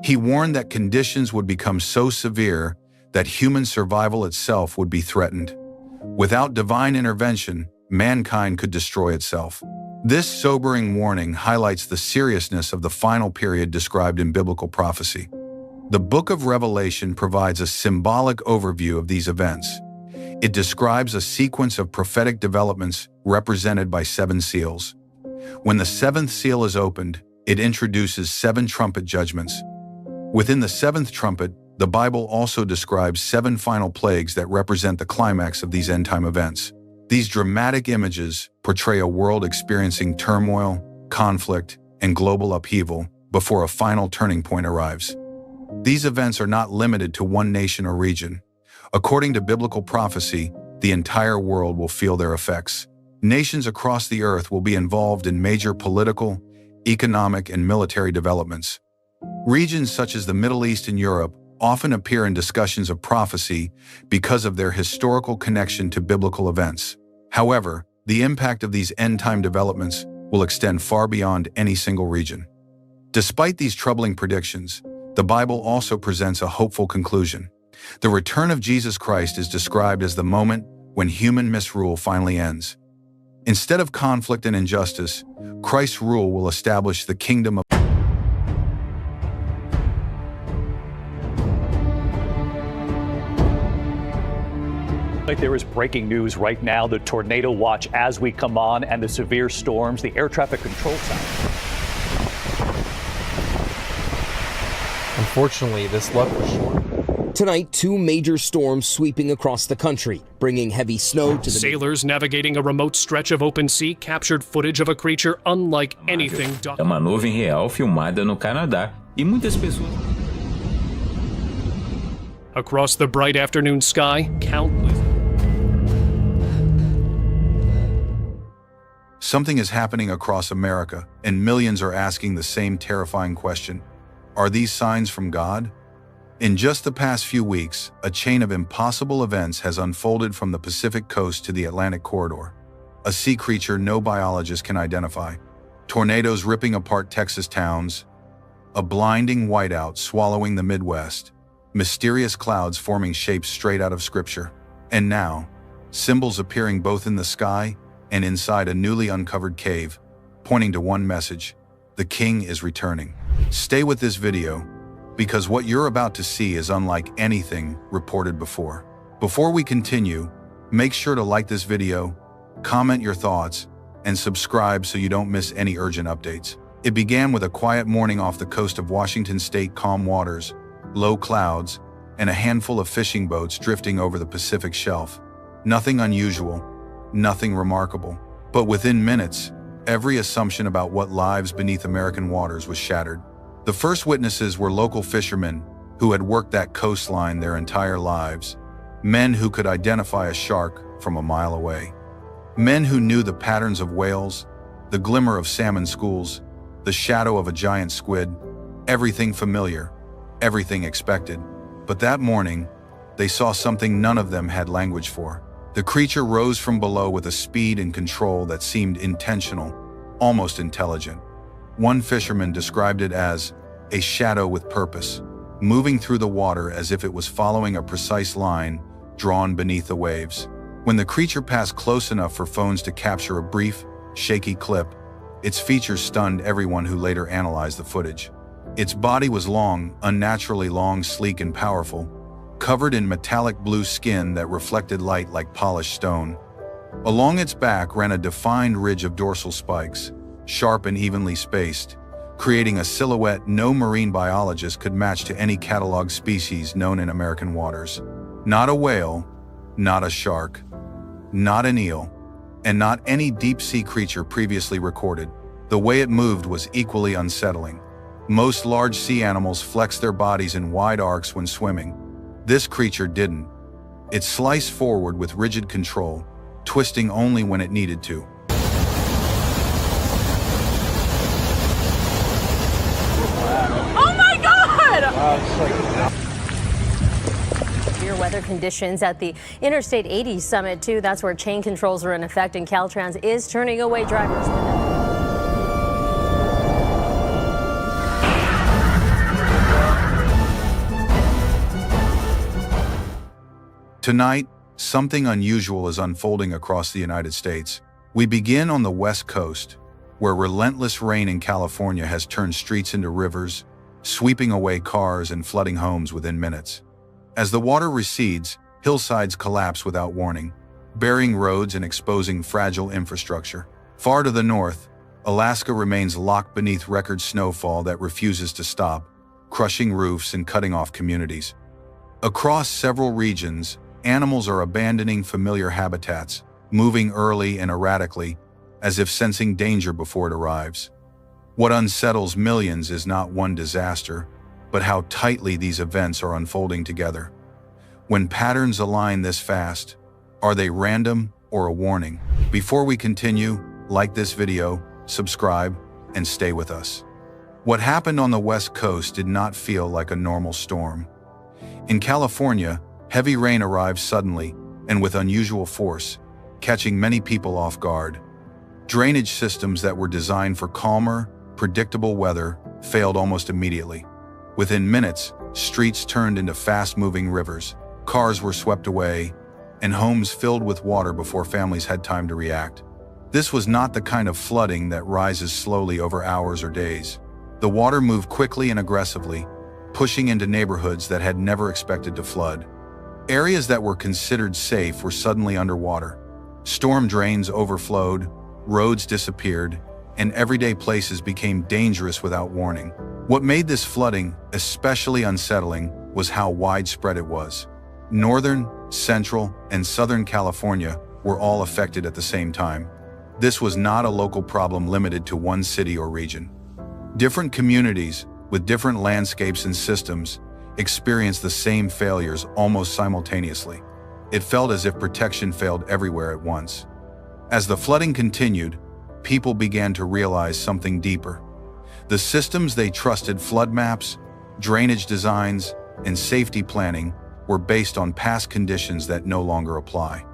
S6: He warned that conditions would become so severe that human survival itself would be threatened. Without divine intervention, mankind could destroy itself. This sobering warning highlights the seriousness of the final period described in biblical prophecy. The book of Revelation provides a symbolic overview of these events. It describes a sequence of prophetic developments represented by 7 seals. When the 7th seal is opened, it introduces 7 trumpet judgments. Within the 7th trumpet, the Bible also describes 7 final plagues that represent the climax of these end-time events. These dramatic images portray a world experiencing turmoil, conflict, and global upheaval before a final turning point arrives. These events are not limited to one nation or region. According to biblical prophecy, the entire world will feel their effects. Nations across the earth will be involved in major political, economic, and military developments. Regions such as the Middle East and Europe often appear in discussions of prophecy because of their historical connection to biblical events. However, the impact of these end-time developments will extend far beyond any single region. Despite these troubling predictions, the Bible also presents a hopeful conclusion. The return of Jesus Christ is described as the moment when human misrule finally ends. Instead of conflict and injustice, Christ's rule will establish the kingdom of
S7: Like there is breaking news right now, the tornado watch as we come on and the severe storms, the air traffic control center.
S8: Unfortunately, this luck was short.
S9: Tonight, two major storms sweeping across the country, bringing heavy snow to the...
S2: Sailors navigating a remote stretch of open sea captured footage of a creature unlike anything
S10: É uma nuvem real filmada no Canadá e muitas pessoas...
S2: Across the bright afternoon sky, countless...
S6: Something is happening across America, and millions are asking the same terrifying question. Are these signs from God? In just the past few weeks, a chain of impossible events has unfolded from the Pacific coast to the Atlantic corridor. A sea creature no biologist can identify, tornadoes ripping apart Texas towns, a blinding whiteout swallowing the Midwest, mysterious clouds forming shapes straight out of Scripture, and now, symbols appearing both in the sky and inside a newly uncovered cave, pointing to one message: the King is returning. Stay with this video, because what you're about to see is unlike anything reported before. Before we continue, make sure to like this video, comment your thoughts, and subscribe so you don't miss any urgent updates. It began with a quiet morning off the coast of Washington state, calm waters, low clouds, and a handful of fishing boats drifting over the Pacific shelf. Nothing unusual, nothing remarkable. But within minutes, every assumption about what lives beneath American waters was shattered. The first witnesses were local fishermen who had worked that coastline their entire lives, men who could identify a shark from a mile away, men who knew the patterns of whales, the glimmer of salmon schools, the shadow of a giant squid, everything familiar, everything expected. But that morning, they saw something none of them had language for. The creature rose from below with a speed and control that seemed intentional, almost intelligent. One fisherman described it as a shadow with purpose, moving through the water as if it was following a precise line drawn beneath the waves. When the creature passed close enough for phones to capture a brief, shaky clip, its features stunned everyone who later analyzed the footage. Its body was long, unnaturally long, sleek and powerful, covered in metallic blue skin that reflected light like polished stone. Along its back ran a defined ridge of dorsal spikes, sharp and evenly spaced, creating a silhouette no marine biologist could match to any cataloged species known in American waters. Not a whale, not a shark, not an eel, and not any deep-sea creature previously recorded. The way it moved was equally unsettling. Most large sea animals flex their bodies in wide arcs when swimming. This creature didn't. It sliced forward with rigid control, twisting only when it needed to.
S11: Severe weather conditions at the Interstate 80 summit, too. That's where chain controls are in effect, and Caltrans is turning away drivers.
S6: Tonight, something unusual is unfolding across the United States. We begin on the West Coast, where relentless rain in California has turned streets into rivers, sweeping away cars and flooding homes within minutes. As the water recedes, hillsides collapse without warning, burying roads and exposing fragile infrastructure. Far to the north, Alaska remains locked beneath record snowfall that refuses to stop, crushing roofs and cutting off communities. Across several regions, animals are abandoning familiar habitats, moving early and erratically, as if sensing danger before it arrives. What unsettles millions is not one disaster, but how tightly these events are unfolding together. When patterns align this fast, are they random or a warning? Before we continue, like this video, subscribe, and stay with us. What happened on the West Coast did not feel like a normal storm. In California, heavy rain arrived suddenly and with unusual force, catching many people off guard. Drainage systems that were designed for calmer, predictable weather failed almost immediately. Within minutes, streets turned into fast-moving rivers, cars were swept away, and homes filled with water before families had time to react. This was not the kind of flooding that rises slowly over hours or days. The water moved quickly and aggressively, pushing into neighborhoods that had never expected to flood. Areas that were considered safe were suddenly underwater. Storm drains overflowed, roads disappeared, and everyday places became dangerous without warning. What made this flooding especially unsettling was how widespread it was. Northern, Central, and Southern California were all affected at the same time. This was not a local problem limited to one city or region. Different communities, with different landscapes and systems, experienced the same failures almost simultaneously. It felt as if protection failed everywhere at once. As the flooding continued, people began to realize something deeper. The systems they trusted, flood maps, drainage designs, and safety planning, were based on past conditions that no longer apply.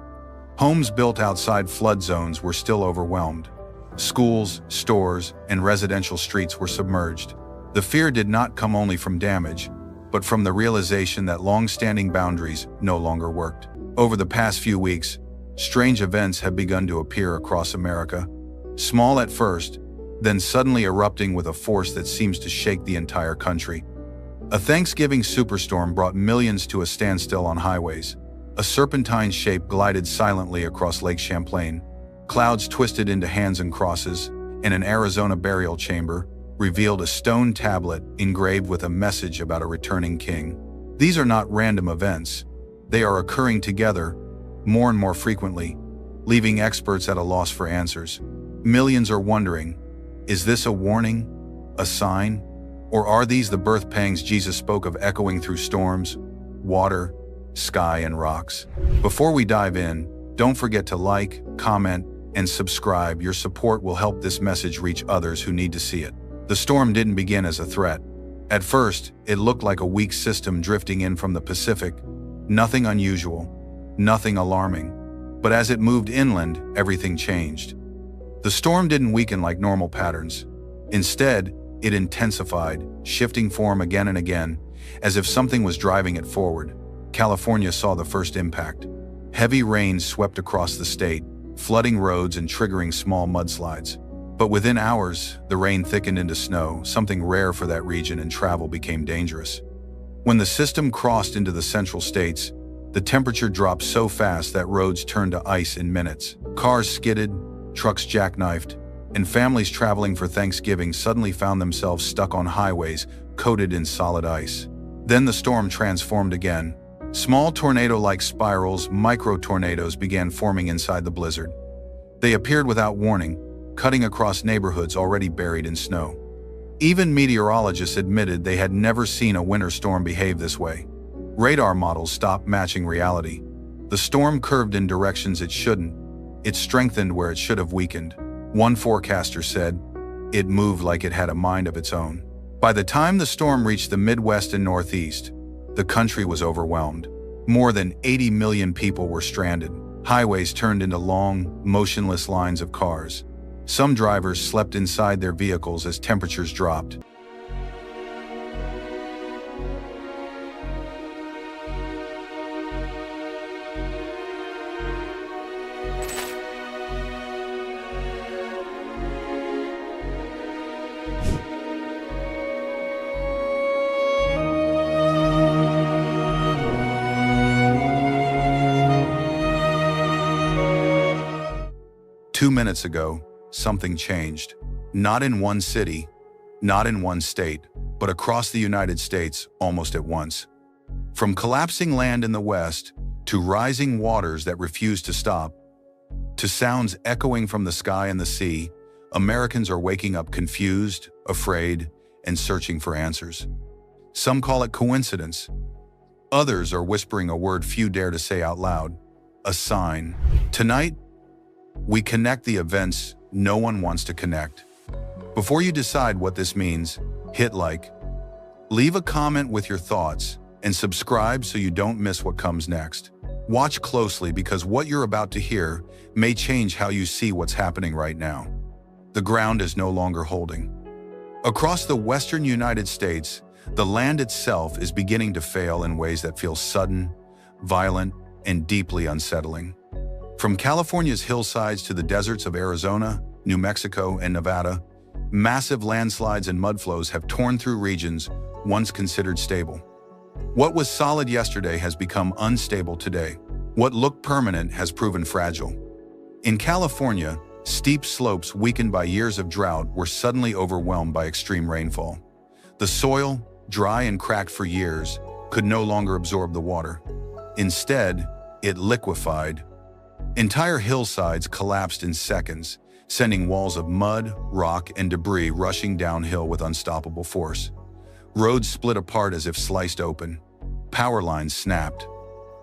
S6: Homes built outside flood zones were still overwhelmed. Schools, stores, and residential streets were submerged. The fear did not come only from damage, but from the realization that long-standing boundaries no longer worked. Over the past few weeks, strange events have begun to appear across America, small at first, then suddenly erupting with a force that seems to shake the entire country. A Thanksgiving superstorm brought millions to a standstill on highways. A serpentine shape glided silently across Lake Champlain. Clouds twisted into hands and crosses, and an Arizona burial chamber revealed a stone tablet engraved with a message about a returning king. These are not random events. They are occurring together, more and more frequently, leaving experts at a loss for answers. Millions are wondering, is this a warning, a sign, or are these the birth pangs Jesus spoke of echoing through storms, water, sky, and rocks? Before we dive in, don't forget to like, comment, and subscribe. Your support will help this message reach others who need to see it. The storm didn't begin as a threat. At first, it looked like a weak system drifting in from the Pacific. Nothing unusual, nothing alarming. But as it moved inland, everything changed. The storm didn't weaken like normal patterns. Instead, it intensified, shifting form again and again, as if something was driving it forward. California saw the first impact. Heavy rains swept across the state, flooding roads and triggering small mudslides. But within hours, the rain thickened into snow, something rare for that region, and travel became dangerous. When the system crossed into the central states, the temperature dropped so fast that roads turned to ice in minutes. Cars skidded, trucks jackknifed, and families traveling for Thanksgiving suddenly found themselves stuck on highways coated in solid ice. Then the storm transformed again. Small tornado-like spirals, micro-tornadoes, began forming inside the blizzard. They appeared without warning, cutting across neighborhoods already buried in snow. Even meteorologists admitted they had never seen a winter storm behave this way. Radar models stopped matching reality. The storm curved in directions it shouldn't. It strengthened where it should have weakened. One forecaster said, "It moved like it had a mind of its own." By the time the storm reached the Midwest and Northeast, the country was overwhelmed. More than 80 million people were stranded. Highways turned into long, motionless lines of cars. Some drivers slept inside their vehicles as temperatures dropped. Two minutes ago, something changed. Not in one city, not in one state, but across the United States almost at once. From collapsing land in the west, to rising waters that refuse to stop, to sounds echoing from the sky and the sea, Americans are waking up confused, afraid, and searching for answers. Some call it coincidence. Others are whispering a word few dare to say out loud: a sign. Tonight, we connect the events no one wants to connect. Before you decide what this means, hit like, leave a comment with your thoughts, and subscribe so you don't miss what comes next. Watch closely, because what you're about to hear may change how you see what's happening right now. The ground is no longer holding. Across the western United States, the land itself is beginning to fail in ways that feel sudden, violent, and deeply unsettling. From California's hillsides to the deserts of Arizona, New Mexico, and Nevada, massive landslides and mudflows have torn through regions once considered stable. What was solid yesterday has become unstable today. What looked permanent has proven fragile. In California, steep slopes weakened by years of drought were suddenly overwhelmed by extreme rainfall. The soil, dry and cracked for years, could no longer absorb the water. Instead, it liquefied. Entire hillsides collapsed in seconds, sending walls of mud, rock, and debris rushing downhill with unstoppable force. Roads split apart as if sliced open. Power lines snapped.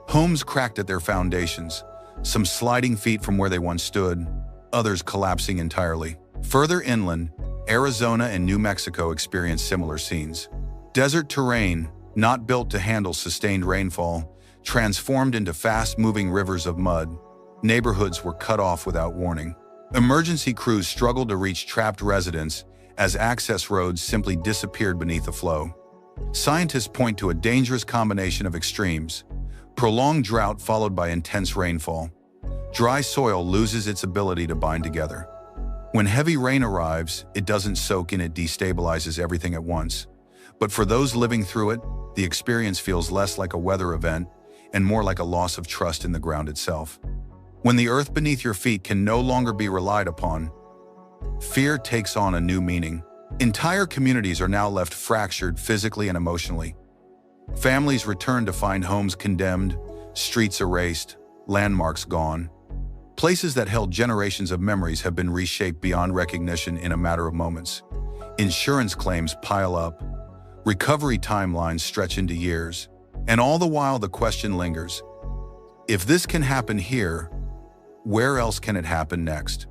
S6: Homes cracked at their foundations, some sliding feet from where they once stood, others collapsing entirely. Further inland, Arizona and New Mexico experienced similar scenes. Desert terrain, not built to handle sustained rainfall, transformed into fast-moving rivers of mud. Neighborhoods were cut off without warning. Emergency crews struggled to reach trapped residents as access roads simply disappeared beneath the flow. Scientists point to a dangerous combination of extremes: prolonged drought followed by intense rainfall. Dry soil loses its ability to bind together. When heavy rain arrives, it doesn't soak in, it destabilizes everything at once. But for those living through it, the experience feels less like a weather event and more like a loss of trust in the ground itself. When the earth beneath your feet can no longer be relied upon, fear takes on a new meaning. Entire communities are now left fractured physically and emotionally. Families return to find homes condemned, streets erased, landmarks gone. Places that held generations of memories have been reshaped beyond recognition in a matter of moments. Insurance claims pile up, recovery timelines stretch into years, and all the while the question lingers: if this can happen here, where else can it happen next?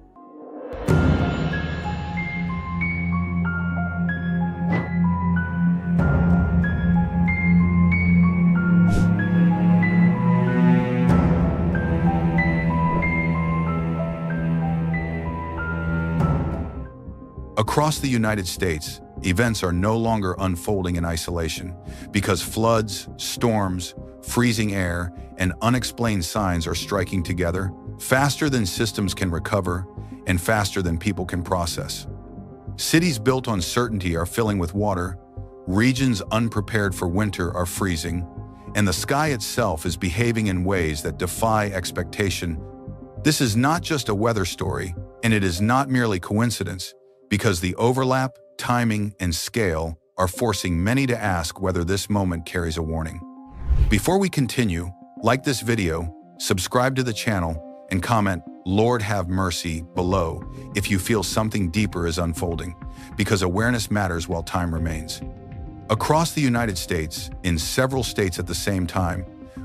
S6: Across the United States, events are no longer unfolding in isolation because floods, storms, freezing air, and unexplained signs are striking together faster than systems can recover and faster than people can process. Cities built on certainty are filling with water, regions unprepared for winter are freezing, and the sky itself is behaving in ways that defy expectation. This is not just a weather story, and it is not merely coincidence, because the overlap, timing, and scale are forcing many to ask whether this moment carries a warning. Before we continue, like this video, subscribe to the channel, and comment "Lord have mercy" below if you feel something deeper is unfolding, because awareness matters while time remains. Across the United States, in several states at the same time,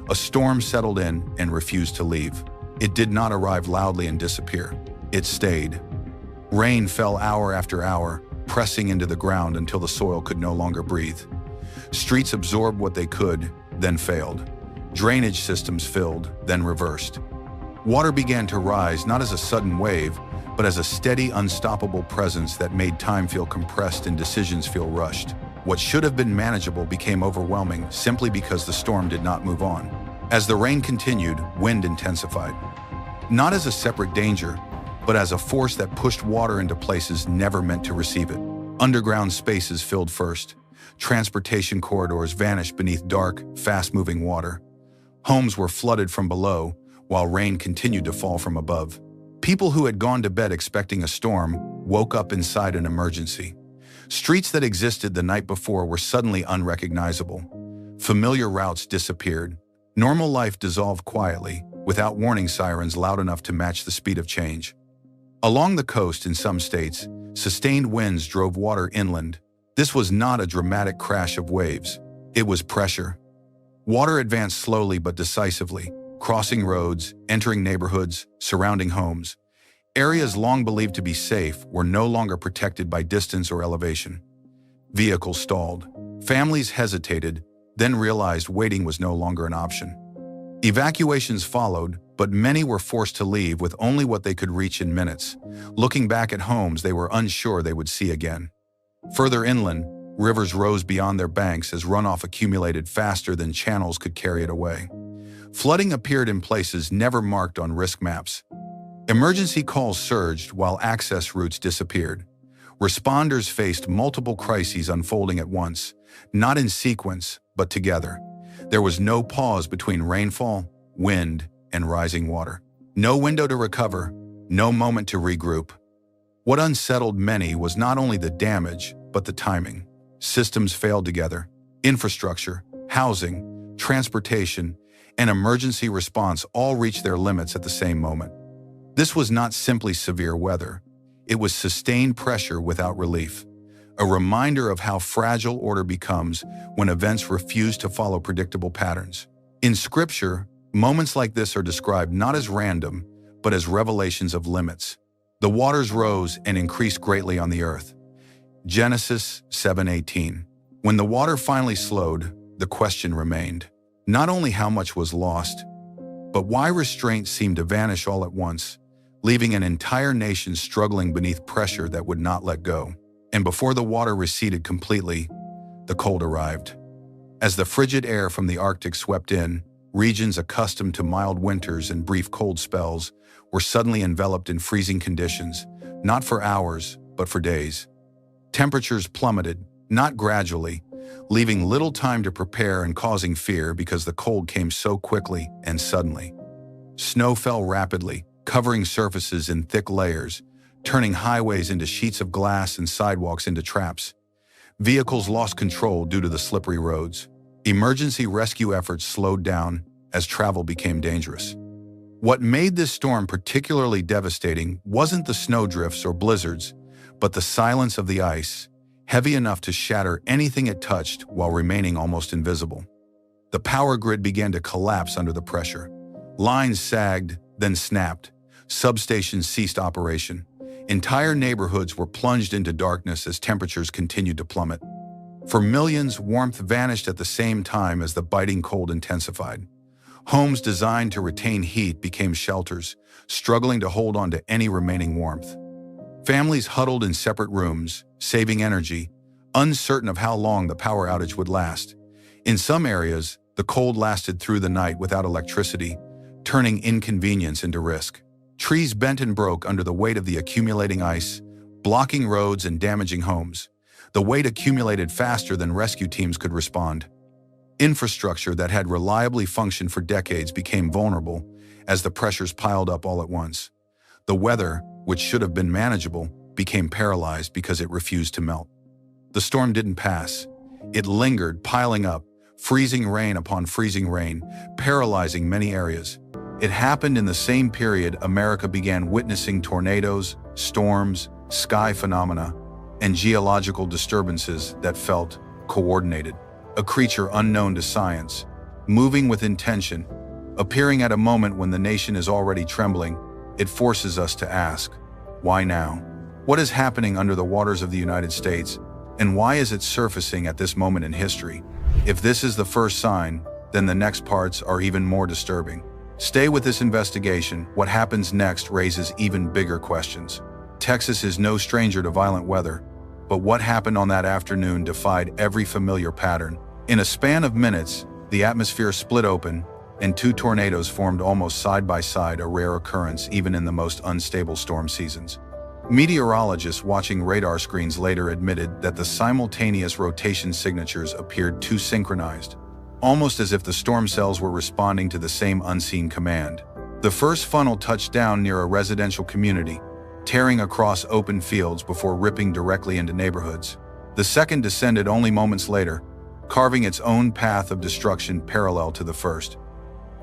S6: a storm settled in and refused to leave. It did not arrive loudly and disappear. It stayed. Rain fell hour after hour, pressing into the ground until the soil could no longer breathe. Streets absorbed what they could, then failed. Drainage systems filled, then reversed. Water began to rise not as a sudden wave, but as a steady, unstoppable presence that made time feel compressed and decisions feel rushed. What should have been manageable became overwhelming simply because the storm did not move on. As the rain continued, wind intensified. Not as a separate danger, but as a force that pushed water into places never meant to receive it. Underground spaces filled first. Transportation corridors vanished beneath dark, fast-moving water. Homes were flooded from below, while rain continued to fall from above. People who had gone to bed expecting a storm woke up inside an emergency. Streets that existed the night before were suddenly unrecognizable. Familiar routes disappeared. Normal life dissolved quietly, without warning sirens loud enough to match the speed of change. Along the coast in some states, sustained winds drove water inland. This was not a dramatic crash of waves. It was pressure. Water advanced slowly but decisively, crossing roads, entering neighborhoods, surrounding homes. Areas long believed to be safe were no longer protected by distance or elevation. Vehicles stalled. Families hesitated, then realized waiting was no longer an option. Evacuations followed, but many were forced to leave with only what they could reach in minutes, looking back at homes they were unsure they would see again. Further inland, rivers rose beyond their banks as runoff accumulated faster than channels could carry it away. Flooding appeared in places never marked on risk maps. Emergency calls surged while access routes disappeared. Responders faced multiple crises unfolding at once, not in sequence, but together. There was no pause between rainfall, wind, and rising water. No window to recover, no moment to regroup. What unsettled many was not only the damage, but the timing. Systems failed together. Infrastructure, housing, transportation, and emergency response all reached their limits at the same moment. This was not simply severe weather. It was sustained pressure without relief, a reminder of how fragile order becomes when events refuse to follow predictable patterns. In Scripture, moments like this are described not as random, but as revelations of limits. The waters rose and increased greatly on the earth. Genesis 7:18. When the water finally slowed, the question remained. Not only how much was lost, but why restraint seemed to vanish all at once, leaving an entire nation struggling beneath pressure that would not let go. And before the water receded completely, the cold arrived. As the frigid air from the Arctic swept in, regions accustomed to mild winters and brief cold spells were suddenly enveloped in freezing conditions, not for hours, but for days. Temperatures plummeted, not gradually, leaving little time to prepare and causing fear because the cold came so quickly and suddenly. Snow fell rapidly, covering surfaces in thick layers, turning highways into sheets of glass and sidewalks into traps. Vehicles lost control due to the slippery roads. Emergency rescue efforts slowed down as travel became dangerous. What made this storm particularly devastating wasn't the snowdrifts or blizzards, but the silence of the ice, heavy enough to shatter anything it touched while remaining almost invisible. The power grid began to collapse under the pressure. Lines sagged, then snapped. Substations ceased operation. Entire neighborhoods were plunged into darkness as temperatures continued to plummet. For millions, warmth vanished at the same time as the biting cold intensified. Homes designed to retain heat became shelters, struggling to hold on to any remaining warmth. Families huddled in separate rooms, saving energy, uncertain of how long the power outage would last. In some areas, the cold lasted through the night without electricity, turning inconvenience into risk. Trees bent and broke under the weight of the accumulating ice, blocking roads and damaging homes. The weight accumulated faster than rescue teams could respond. Infrastructure that had reliably functioned for decades became vulnerable as the pressures piled up all at once. The weather, which should have been manageable, became paralyzed because it refused to melt. The storm didn't pass. It lingered, piling up, freezing rain upon freezing rain, paralyzing many areas. It happened in the same period America began witnessing tornadoes, storms, sky phenomena, and geological disturbances that felt coordinated. A creature unknown to science, moving with intention, appearing at a moment when the nation is already trembling. It forces us to ask, why now? What is happening under the waters of the United States, and why is it surfacing at this moment in history? If this is the first sign, then the next parts are even more disturbing. Stay with this investigation. What happens next raises even bigger questions. Texas is no stranger to violent weather, but what happened on that afternoon defied every familiar pattern. In a span of minutes, the atmosphere split open, and two tornadoes formed almost side by side, a rare occurrence even in the most unstable storm seasons. Meteorologists watching radar screens later admitted that the simultaneous rotation signatures appeared too synchronized, almost as if the storm cells were responding to the same unseen command. The first funnel touched down near a residential community, tearing across open fields before ripping directly into neighborhoods. The second descended only moments later, carving its own path of destruction parallel to the first.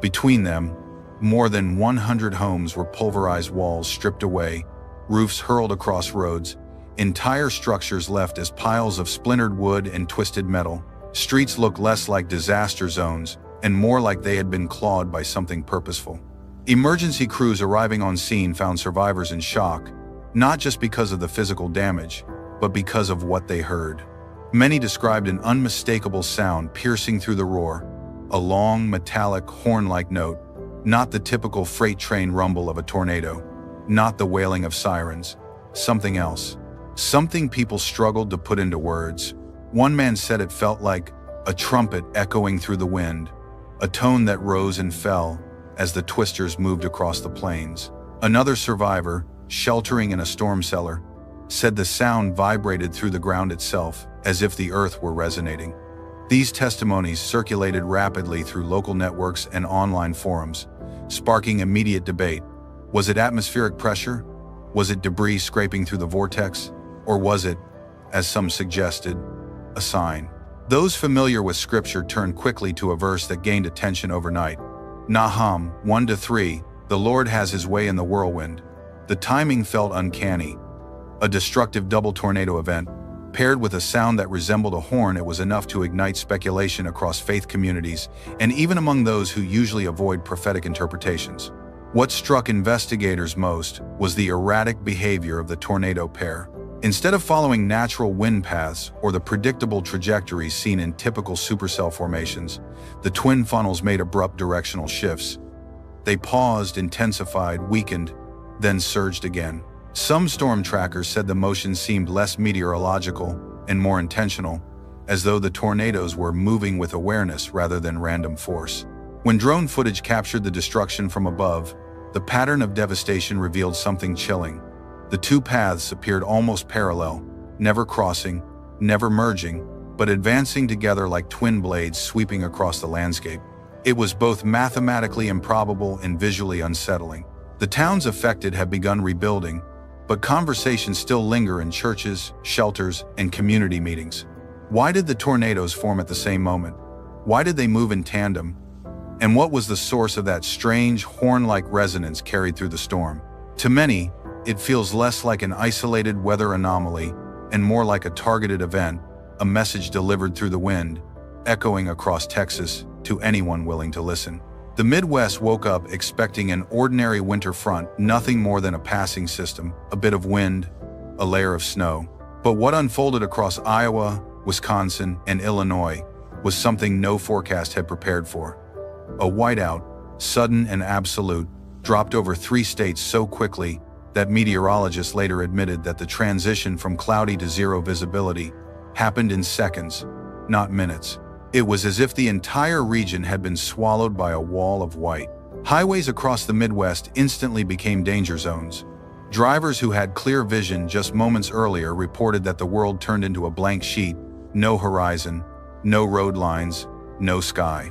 S6: Between them, more than 100 homes were pulverized, walls stripped away, roofs hurled across roads, entire structures left as piles of splintered wood and twisted metal. Streets looked less like disaster zones and more like they had been clawed by something purposeful. Emergency crews arriving on scene found survivors in shock, not just because of the physical damage, but because of what they heard. Many described an unmistakable sound piercing through the roar, a long, metallic, horn-like note, not the typical freight train rumble of a tornado, not the wailing of sirens, something else. Something people struggled to put into words. One man said it felt like a trumpet echoing through the wind, a tone that rose and fell as the twisters moved across the plains. Another survivor, sheltering in a storm cellar, said the sound vibrated through the ground itself, as if the earth were resonating. These testimonies circulated rapidly through local networks and online forums, sparking immediate debate. Was it atmospheric pressure? Was it debris scraping through the vortex? Or was it, as some suggested, a sign? Those familiar with scripture turned quickly to a verse that gained attention overnight. Nahum 1-3, the Lord has his way in the whirlwind. The timing felt uncanny. A destructive double tornado event, paired with a sound that resembled a horn, it was enough to ignite speculation across faith communities and even among those who usually avoid prophetic interpretations. What struck investigators most was the erratic behavior of the tornado pair. Instead of following natural wind paths or the predictable trajectories seen in typical supercell formations, the twin funnels made abrupt directional shifts. They paused, intensified, weakened, then surged again. Some storm trackers said the motion seemed less meteorological and more intentional, as though the tornadoes were moving with awareness rather than random force. When drone footage captured the destruction from above, the pattern of devastation revealed something chilling. The two paths appeared almost parallel, never crossing, never merging, but advancing together like twin blades sweeping across the landscape. It was both mathematically improbable and visually unsettling. The towns affected have begun rebuilding, but conversations still linger in churches, shelters, and community meetings. Why did the tornadoes form at the same moment? Why did they move in tandem? And what was the source of that strange, horn-like resonance carried through the storm? To many, it feels less like an isolated weather anomaly and more like a targeted event, a message delivered through the wind, echoing across Texas to anyone willing to listen. The Midwest woke up expecting an ordinary winter front, nothing more than a passing system, a bit of wind, a layer of snow. But what unfolded across Iowa, Wisconsin, and Illinois was something no forecast had prepared for. A whiteout, sudden and absolute, dropped over 3 states so quickly that meteorologists later admitted that the transition from cloudy to zero visibility happened in seconds, not minutes. It was as if the entire region had been swallowed by a wall of white. Highways across the Midwest instantly became danger zones. Drivers who had clear vision just moments earlier reported that the world turned into a blank sheet, no horizon, no road lines, no sky.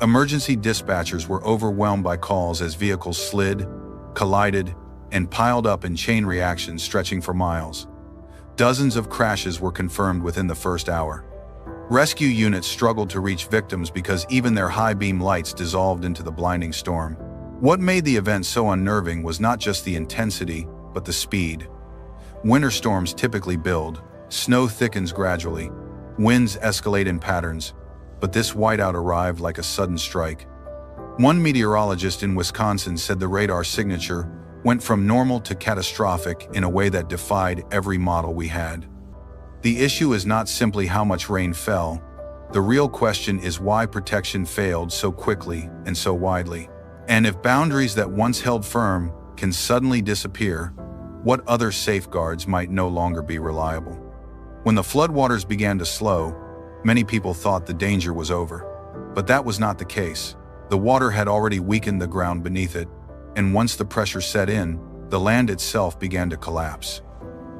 S6: Emergency dispatchers were overwhelmed by calls as vehicles slid, collided, and piled up in chain reactions stretching for miles. Dozens of crashes were confirmed within the first hour. Rescue units struggled to reach victims because even their high-beam lights dissolved into the blinding storm. What made the event so unnerving was not just the intensity, but the speed. Winter storms typically build, snow thickens gradually, winds escalate in patterns, but this whiteout arrived like a sudden strike. One meteorologist in Wisconsin said the radar signature went from normal to catastrophic in a way that defied every model we had. The issue is not simply how much rain fell. The real question is why protection failed so quickly and so widely. And if boundaries that once held firm can suddenly disappear, what other safeguards might no longer be reliable? When the floodwaters began to slow, many people thought the danger was over. But that was not the case. The water had already weakened the ground beneath it, and once the pressure set in, the land itself began to collapse.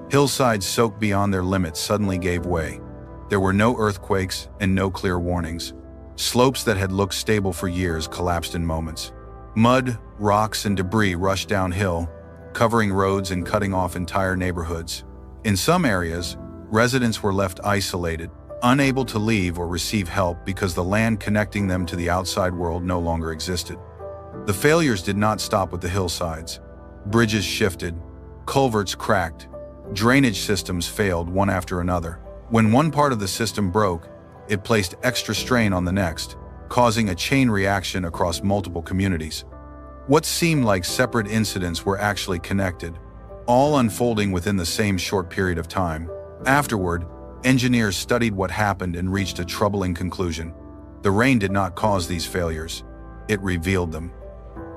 S6: Hillsides soaked beyond their limits suddenly gave way. There were no earthquakes and no clear warnings. Slopes that had looked stable for years collapsed in moments. Mud, rocks, and debris rushed downhill, covering roads and cutting off entire neighborhoods. In some areas, residents were left isolated, unable to leave or receive help because the land connecting them to the outside world no longer existed. The failures did not stop with the hillsides. Bridges shifted, culverts cracked, drainage systems failed one after another. When one part of the system broke, it placed extra strain on the next, causing a chain reaction across multiple communities. What seemed like separate incidents were actually connected, all unfolding within the same short period of time. Afterward, engineers studied what happened and reached a troubling conclusion. The rain did not cause these failures. It revealed them.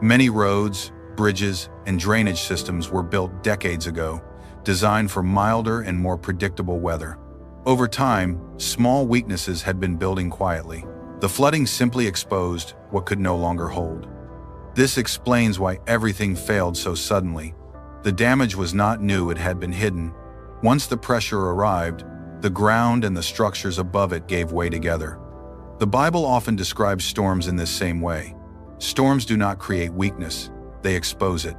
S6: Many roads, bridges, and drainage systems were built decades ago, designed for milder and more predictable weather. Over time, small weaknesses had been building quietly. The flooding simply exposed what could no longer hold. This explains why everything failed so suddenly. The damage was not new, it had been hidden. Once the pressure arrived, the ground and the structures above it gave way together. The Bible often describes storms in this same way. Storms do not create weakness, they expose it.